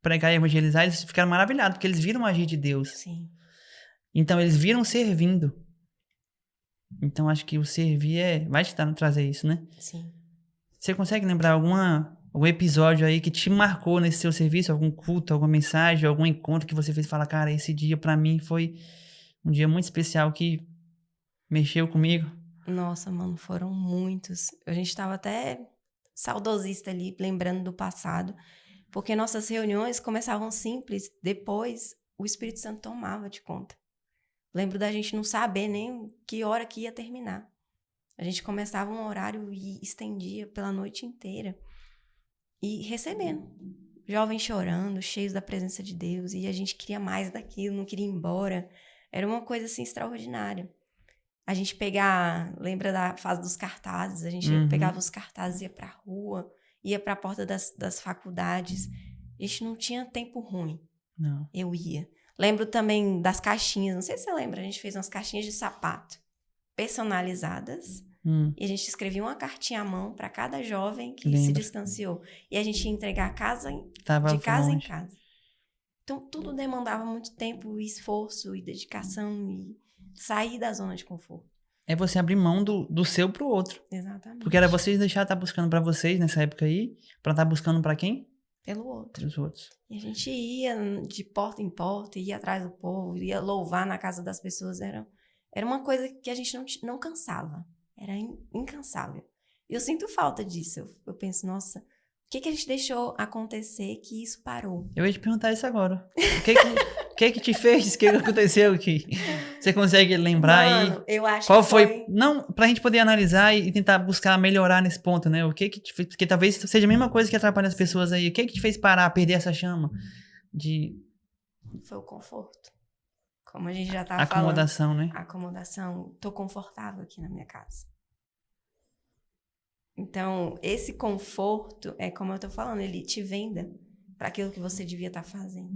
Speaker 1: pregar e evangelizar, eles ficaram maravilhados, porque eles viram o agir de Deus.
Speaker 2: Sim.
Speaker 1: Então eles viram servindo. Então acho que o servir vai te trazer isso, né?
Speaker 2: Sim.
Speaker 1: Você consegue lembrar algum episódio aí que te marcou nesse seu serviço? Algum culto, alguma mensagem, algum encontro que você fez e fala, cara, esse dia pra mim foi um dia muito especial que mexeu comigo?
Speaker 2: Nossa, mano, foram muitos. A gente tava até saudosista ali, lembrando do passado. Porque nossas reuniões começavam simples, depois o Espírito Santo tomava de conta. Lembro da gente não saber nem que hora que ia terminar. A gente começava um horário e estendia pela noite inteira. E recebendo. Jovens chorando, cheios da presença de Deus. E a gente queria mais daquilo, não queria ir embora. Era uma coisa assim extraordinária. A gente lembra da fase dos cartazes? A gente pegava os cartazes e ia pra rua, ia pra porta das faculdades. A gente não tinha tempo ruim.
Speaker 1: Não.
Speaker 2: Eu ia. Lembro também das caixinhas. Não sei se você lembra, a gente fez umas caixinhas de sapato personalizadas. E a gente escrevia uma cartinha à mão para cada jovem que se distanciou. E a gente ia entregar de casa em casa. Então, tudo demandava muito tempo, esforço e dedicação e sair da zona de conforto.
Speaker 1: É você abrir mão do seu pro outro.
Speaker 2: Exatamente.
Speaker 1: Porque era vocês deixar estar buscando pra vocês nessa época aí, pra estar buscando pra quem?
Speaker 2: Pelo outro.
Speaker 1: Pelos outros.
Speaker 2: E a gente ia de porta em porta, ia atrás do povo, ia louvar na casa das pessoas. Era uma coisa que a gente não cansava. Era incansável. E eu sinto falta disso. Eu penso, nossa, o que a gente deixou acontecer que isso parou?
Speaker 1: Eu ia te perguntar isso agora. O que te fez? O que aconteceu aqui? Você consegue lembrar
Speaker 2: Mano, eu acho
Speaker 1: qual
Speaker 2: que
Speaker 1: foi... Não, pra gente poder analisar e tentar buscar melhorar nesse ponto, né? O que te fez... Porque talvez seja a mesma coisa que atrapalha as pessoas aí. O que te fez parar, perder essa chama?
Speaker 2: Foi o conforto. Como a gente já tava
Speaker 1: acomodação,
Speaker 2: falando.
Speaker 1: Né?
Speaker 2: Acomodação. Tô confortável aqui na minha casa. Então, esse conforto é como eu tô falando, ele te venda para aquilo que você devia estar fazendo.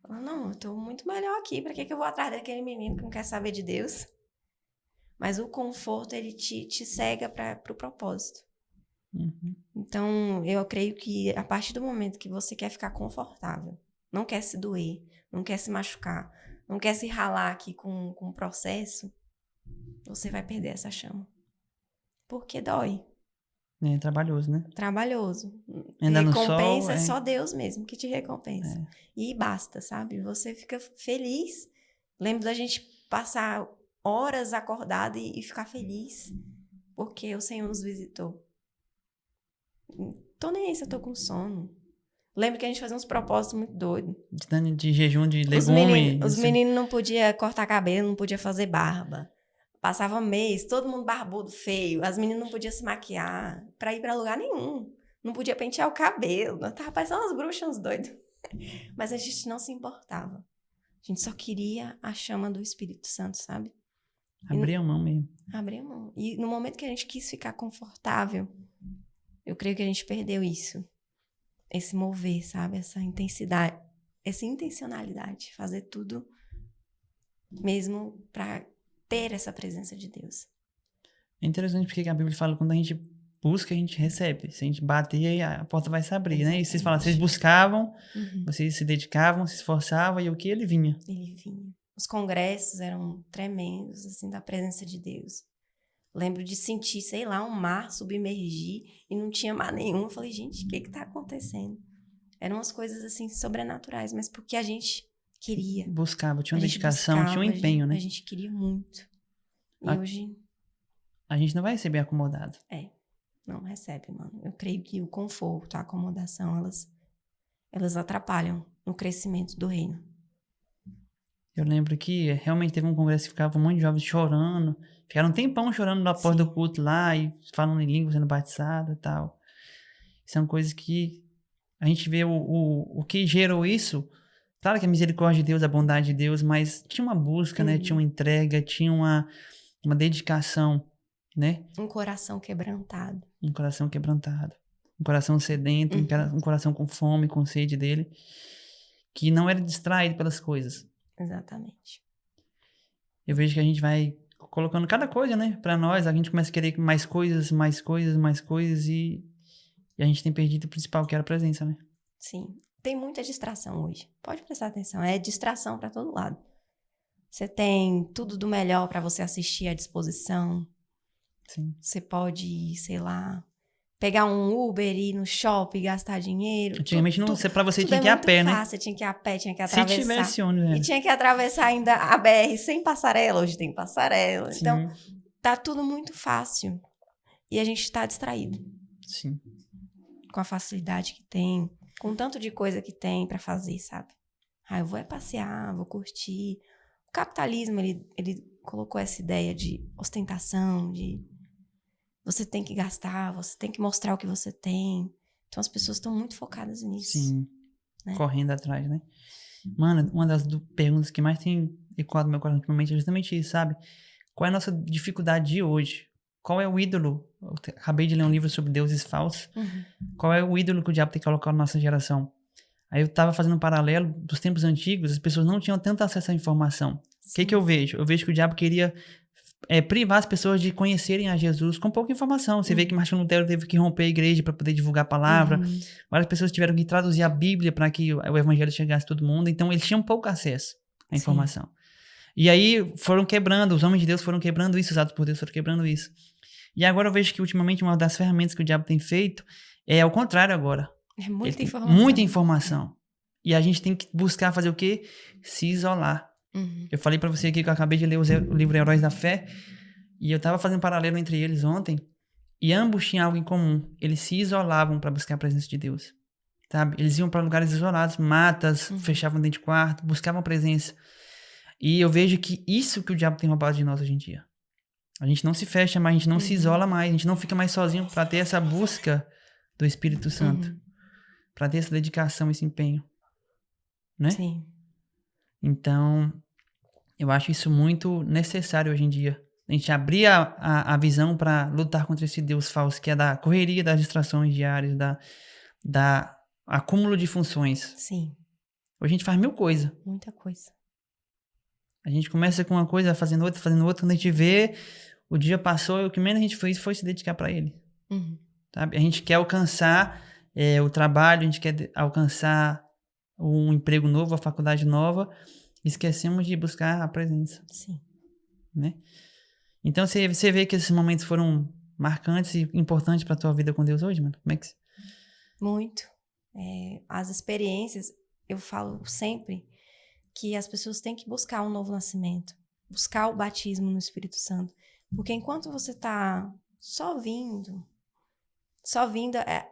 Speaker 2: Fala, não, eu tô muito melhor aqui, para que eu vou atrás daquele menino que não quer saber de Deus? Mas o conforto, ele te cega para o propósito. Então, eu creio que a partir do momento que você quer ficar confortável, não quer se doer, não quer se machucar, não quer se ralar aqui com o processo, você vai perder essa chama. Porque dói.
Speaker 1: É trabalhoso, né?
Speaker 2: Trabalhoso.
Speaker 1: Ainda
Speaker 2: Recompensa
Speaker 1: no sol,
Speaker 2: é só Deus mesmo que te recompensa. E basta, sabe? Você fica feliz. Lembro da gente passar horas acordado e ficar feliz. Porque o Senhor nos visitou. Tô nem aí se eu tô com sono. Lembro que a gente fazia uns propósitos muito doidos.
Speaker 1: De jejum de legume.
Speaker 2: Os meninos não podiam cortar cabelo, não podiam fazer barba. Passava mês, todo mundo barbudo, feio. As meninas não podiam se maquiar pra ir pra lugar nenhum. Não podia pentear o cabelo. Tava parecendo umas bruxas, uns doidos. Mas a gente não se importava. A gente só queria a chama do Espírito Santo, sabe?
Speaker 1: Abrir a mão mesmo.
Speaker 2: Abrir a mão. E no momento que a gente quis ficar confortável, eu creio que a gente perdeu isso. Esse mover, sabe? Essa intensidade, essa intencionalidade. Fazer tudo mesmo para ter essa presença de Deus.
Speaker 1: É interessante porque a Bíblia fala que quando a gente busca, a gente recebe. Se a gente bater, aí a porta vai se abrir, né? E vocês falam, vocês buscavam, vocês se dedicavam, se esforçavam, e o que? Ele vinha.
Speaker 2: Ele vinha. Os congressos eram tremendos, assim, da presença de Deus. Lembro de sentir, sei lá, um mar submergir e não tinha mar nenhum. Eu falei, gente, o que tá acontecendo? Eram umas coisas, assim, sobrenaturais, mas porque a gente queria.
Speaker 1: Buscava, tinha uma dedicação, tinha um empenho, né?
Speaker 2: A gente queria muito. E hoje...
Speaker 1: A gente não vai receber acomodado.
Speaker 2: Não recebe, mano. Eu creio que o conforto, a acomodação, elas atrapalham no crescimento do reino.
Speaker 1: Eu lembro que realmente teve um congresso que ficava um monte de jovens chorando. Ficaram um tempão chorando na porta do culto lá e falando em língua, sendo batizado e tal. São coisas que a gente vê o que gerou isso. Claro que a misericórdia de Deus, a bondade de Deus, mas tinha uma busca, né? Tinha uma entrega, tinha uma dedicação, né?
Speaker 2: Um coração quebrantado.
Speaker 1: Um coração quebrantado. Um coração sedento, um coração com fome, com sede dele. Que não era distraído pelas coisas.
Speaker 2: Exatamente.
Speaker 1: Eu vejo que a gente vai colocando cada coisa, né? Pra nós, a gente começa a querer mais coisas, mais coisas, mais coisas e a gente tem perdido o principal, que era a presença, né?
Speaker 2: Sim. Tem muita distração hoje. Pode prestar atenção. É distração pra todo lado. Você tem tudo do melhor pra você assistir à disposição.
Speaker 1: Sim.
Speaker 2: Você pode, sei lá, pegar um Uber e ir no shopping, gastar dinheiro.
Speaker 1: Antigamente, pra você tinha que ir a pé, né?
Speaker 2: Você tinha que ir a pé, tinha que atravessar.
Speaker 1: Se tivesse ônibus, né?
Speaker 2: E tinha que atravessar ainda a BR sem passarela. Hoje tem passarela.
Speaker 1: Sim.
Speaker 2: Então, tá tudo muito fácil. E a gente tá distraído.
Speaker 1: Sim.
Speaker 2: Com a facilidade que tem, com o tanto de coisa que tem pra fazer, sabe? Eu vou passear, vou curtir. O capitalismo, ele colocou essa ideia de ostentação, de você tem que gastar, você tem que mostrar o que você tem. Então as pessoas estão muito focadas nisso.
Speaker 1: Sim.
Speaker 2: Né?
Speaker 1: Correndo atrás, né? Mano, uma das perguntas que mais tem ecoado no meu coração ultimamente é justamente isso, sabe? Qual é a nossa dificuldade de hoje? Qual é o ídolo? Eu acabei de ler um livro sobre deuses falsos. Qual é o ídolo que o diabo tem colocado na nossa geração? Aí eu tava fazendo um paralelo dos tempos antigos, as pessoas não tinham tanto acesso à informação. O que eu vejo? Eu vejo que o diabo queria privar as pessoas de conhecerem a Jesus com pouca informação. Você vê que Martinho Lutero teve que romper a igreja para poder divulgar a palavra. Várias pessoas tiveram que traduzir a Bíblia para que o evangelho chegasse a todo mundo. Então, eles tinham pouco acesso à informação. Sim. E aí, foram quebrando, os homens de Deus foram quebrando isso, usados por Deus foram quebrando isso. E agora eu vejo que, ultimamente, uma das ferramentas que o diabo tem feito é ao contrário agora.
Speaker 2: É muita informação.
Speaker 1: Muita informação. E a gente tem que buscar fazer o quê? Se isolar. Eu falei pra você aqui que eu acabei de ler o livro Heróis da Fé e eu tava fazendo um paralelo entre eles ontem e ambos tinham algo em comum. Eles se isolavam pra buscar a presença de Deus, sabe? Eles iam pra lugares isolados, matas, fechavam dentro de quarto, buscavam a presença. E eu vejo que isso que o diabo tem roubado de nós hoje em dia. A gente não se fecha mais, a gente não se isola mais, a gente não fica mais sozinho pra ter essa busca do Espírito Santo, pra ter essa dedicação, esse empenho, né?
Speaker 2: Sim.
Speaker 1: Então, eu acho isso muito necessário hoje em dia. A gente abrir a visão para lutar contra esse Deus falso, que é da correria, das distrações diárias, da acúmulo de funções.
Speaker 2: Sim.
Speaker 1: Hoje a gente faz 1000 coisas.
Speaker 2: Muita coisa.
Speaker 1: A gente começa com uma coisa, fazendo outra. Quando a gente vê, o dia passou e o que menos a gente fez foi se dedicar para ele. Sabe? A gente quer alcançar o trabalho, a gente quer alcançar um emprego novo, a faculdade nova, esquecemos de buscar a presença.
Speaker 2: Sim.
Speaker 1: Né? Então, você vê que esses momentos foram marcantes e importantes pra tua vida com Deus hoje, mano? Como é que...
Speaker 2: Muito. As experiências, eu falo sempre que as pessoas têm que buscar um novo nascimento, buscar o batismo no Espírito Santo. Porque enquanto você tá só vindo,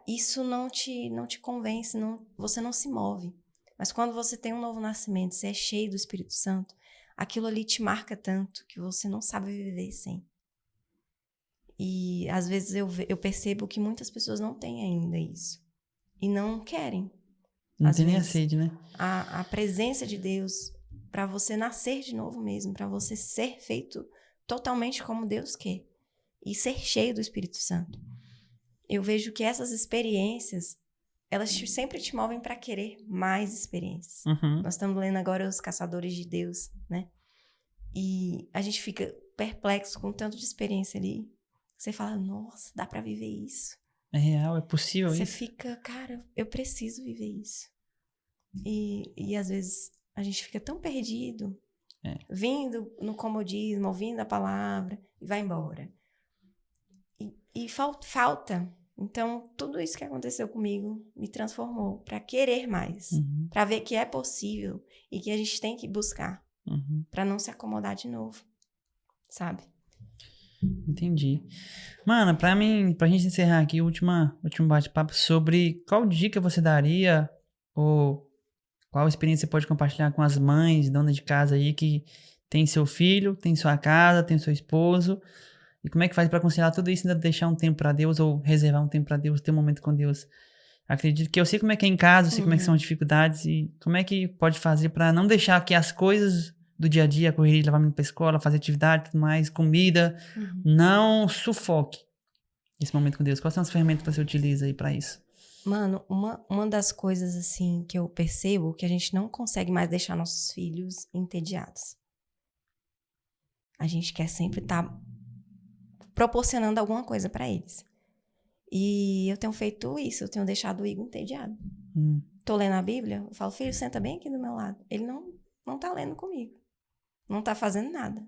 Speaker 2: isso não te convence, você não se move. Mas quando você tem um novo nascimento, você é cheio do Espírito Santo, aquilo ali te marca tanto que você não sabe viver sem. E às vezes eu percebo que muitas pessoas não têm ainda isso. E não querem.
Speaker 1: Não
Speaker 2: às
Speaker 1: tem nem a
Speaker 2: vezes.
Speaker 1: sede, né?
Speaker 2: A presença de Deus para você nascer de novo mesmo, para você ser feito totalmente como Deus quer e ser cheio do Espírito Santo. Eu vejo que essas experiências, elas sempre te movem para querer mais experiências.
Speaker 1: Uhum.
Speaker 2: Nós estamos lendo agora Os Caçadores de Deus, né? E a gente fica perplexo com tanto de experiência ali. Você fala, nossa, dá para viver isso.
Speaker 1: É real, é possível
Speaker 2: Você
Speaker 1: isso?
Speaker 2: fica, cara, eu preciso viver isso. E às vezes a gente fica tão perdido, vindo no comodismo, ouvindo a palavra, e vai embora. E falta. Então, tudo isso que aconteceu comigo me transformou para querer mais, para ver que é possível e que a gente tem que buscar, para não se acomodar de novo, sabe?
Speaker 1: Entendi. Mano, pra gente encerrar aqui, o último bate-papo sobre qual dica você daria ou qual experiência você pode compartilhar com as mães, donas de casa aí que tem seu filho, tem sua casa, tem seu esposo. E como é que faz pra conciliar tudo isso e ainda deixar um tempo pra Deus ou reservar um tempo pra Deus, ter um momento com Deus? Acredito que eu sei como é que é em casa, eu sei como é que são as dificuldades e como é que pode fazer pra não deixar que as coisas do dia a dia, a correria, levar menino pra escola, fazer atividade, tudo mais, comida, não sufoque esse momento com Deus. Quais são as ferramentas que você utiliza aí pra isso?
Speaker 2: Mano, uma das coisas, assim, que eu percebo que a gente não consegue mais deixar nossos filhos entediados. A gente quer sempre estar proporcionando alguma coisa pra eles. E eu tenho feito isso, eu tenho deixado o Igor entediado. Tô lendo a Bíblia, eu falo, filho, senta bem aqui do meu lado. Ele não tá lendo comigo. Não tá fazendo nada.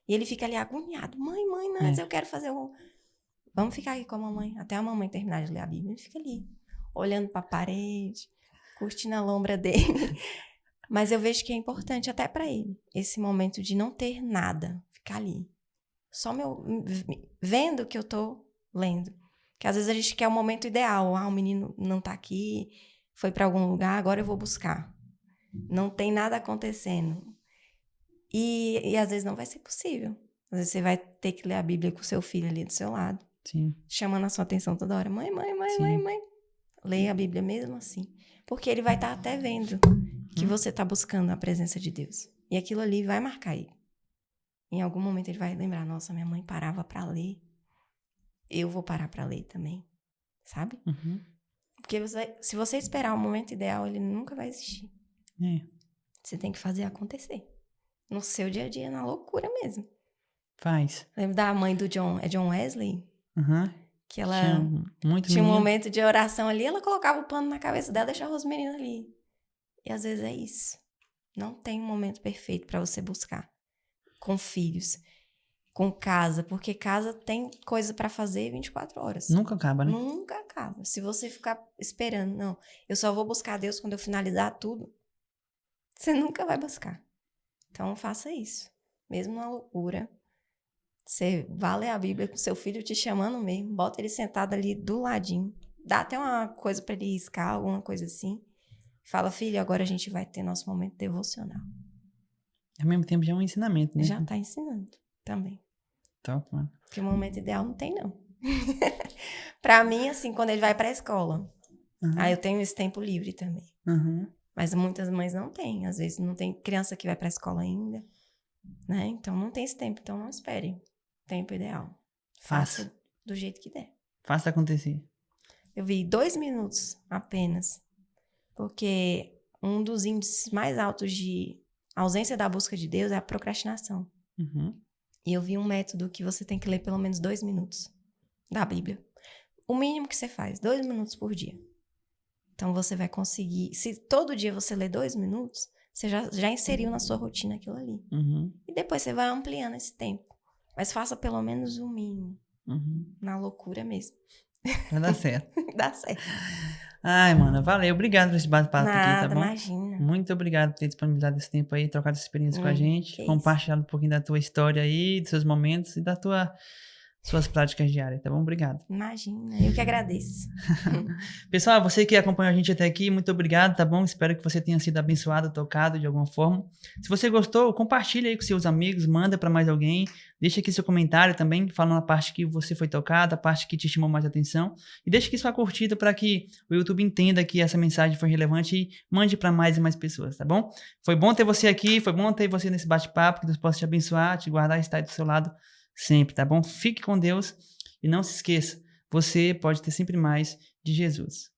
Speaker 2: E ele fica ali agoniado. Mãe, mas eu quero fazer o... Vamos ficar aqui com a mamãe. Até a mamãe terminar de ler a Bíblia. Ele fica ali, olhando pra parede, curtindo a lombra dele. Mas eu vejo que é importante até pra ele. Esse momento de não ter nada. Ficar ali. Só vendo que eu tô lendo. Que às vezes a gente quer o momento ideal. Ah, o menino não tá aqui, foi pra algum lugar, agora eu vou buscar. Não tem nada acontecendo. E às vezes não vai ser possível. Às vezes você vai ter que ler a Bíblia com o seu filho ali do seu lado.
Speaker 1: Sim.
Speaker 2: Chamando a sua atenção toda hora. Mãe. Leia a Bíblia mesmo assim. Porque ele vai estar até vendo que você está buscando a presença de Deus. E aquilo ali vai marcar ele. Em algum momento ele vai lembrar, nossa, minha mãe parava para ler. Eu vou parar para ler também. Sabe? Porque se você esperar o momento ideal, ele nunca vai existir. Você tem que fazer acontecer. No seu dia a dia, na loucura mesmo.
Speaker 1: Faz.
Speaker 2: Lembra da mãe do John? É John Wesley? Que ela
Speaker 1: tinha
Speaker 2: um momento de oração ali, ela colocava o pano na cabeça dela e deixava os meninos ali. E às vezes é isso. Não tem um momento perfeito para você buscar. Com filhos, com casa, porque casa tem coisa para fazer 24 horas.
Speaker 1: Nunca acaba, né?
Speaker 2: Nunca acaba. Se você ficar esperando, não, eu só vou buscar Deus quando eu finalizar tudo, você nunca vai buscar. Então faça isso. Mesmo na loucura, você vá ler a Bíblia com seu filho te chamando mesmo, bota ele sentado ali do ladinho, dá até uma coisa para ele riscar, alguma coisa assim. Fala, filho, agora a gente vai ter nosso momento devocional.
Speaker 1: Ao mesmo tempo já é um ensinamento, né?
Speaker 2: Já tá ensinando também.
Speaker 1: Top, mano.
Speaker 2: Porque o momento ideal não tem, não. Pra mim, assim, quando ele vai pra escola, aí eu tenho esse tempo livre também. Mas muitas mães não têm. Às vezes não tem criança que vai pra escola ainda, né? Então não tem esse tempo. Então não espere. Tempo ideal. Faça do jeito que der.
Speaker 1: Faça acontecer.
Speaker 2: Eu vi 2 minutos apenas. Porque um dos índices mais altos de ausência da busca de Deus é a procrastinação. E eu vi um método que você tem que ler pelo menos 2 minutos da Bíblia. O mínimo que você faz, 2 minutos por dia. Então você vai conseguir... Se todo dia você ler 2 minutos, você já inseriu na sua rotina aquilo ali. E depois você vai ampliando esse tempo. Mas faça pelo menos o mínimo. Na loucura mesmo.
Speaker 1: Vai dar certo.
Speaker 2: Dá certo.
Speaker 1: Ai, mano, valeu. Obrigado por esse bate-papo aqui, tá bom?
Speaker 2: Imagina.
Speaker 1: Muito obrigado por ter disponibilizado esse tempo aí, trocado essa experiência com a gente, compartilhado um pouquinho da tua história aí, dos seus momentos e da tua suas práticas diárias, tá bom? Obrigado.
Speaker 2: Imagina, eu que agradeço.
Speaker 1: Pessoal, você que acompanhou a gente até aqui, muito obrigado, tá bom? Espero que você tenha sido abençoado, tocado de alguma forma. Se você gostou, compartilha aí com seus amigos, manda para mais alguém. Deixa aqui seu comentário também, falando a parte que você foi tocado, a parte que te chamou mais atenção. E deixa aqui sua curtida para que o YouTube entenda que essa mensagem foi relevante e mande para mais e mais pessoas, tá bom? Foi bom ter você aqui, foi bom ter você nesse bate-papo, que Deus possa te abençoar, te guardar e estar aí do seu lado sempre, tá bom? Fique com Deus e não se esqueça, você pode ter sempre mais de Jesus.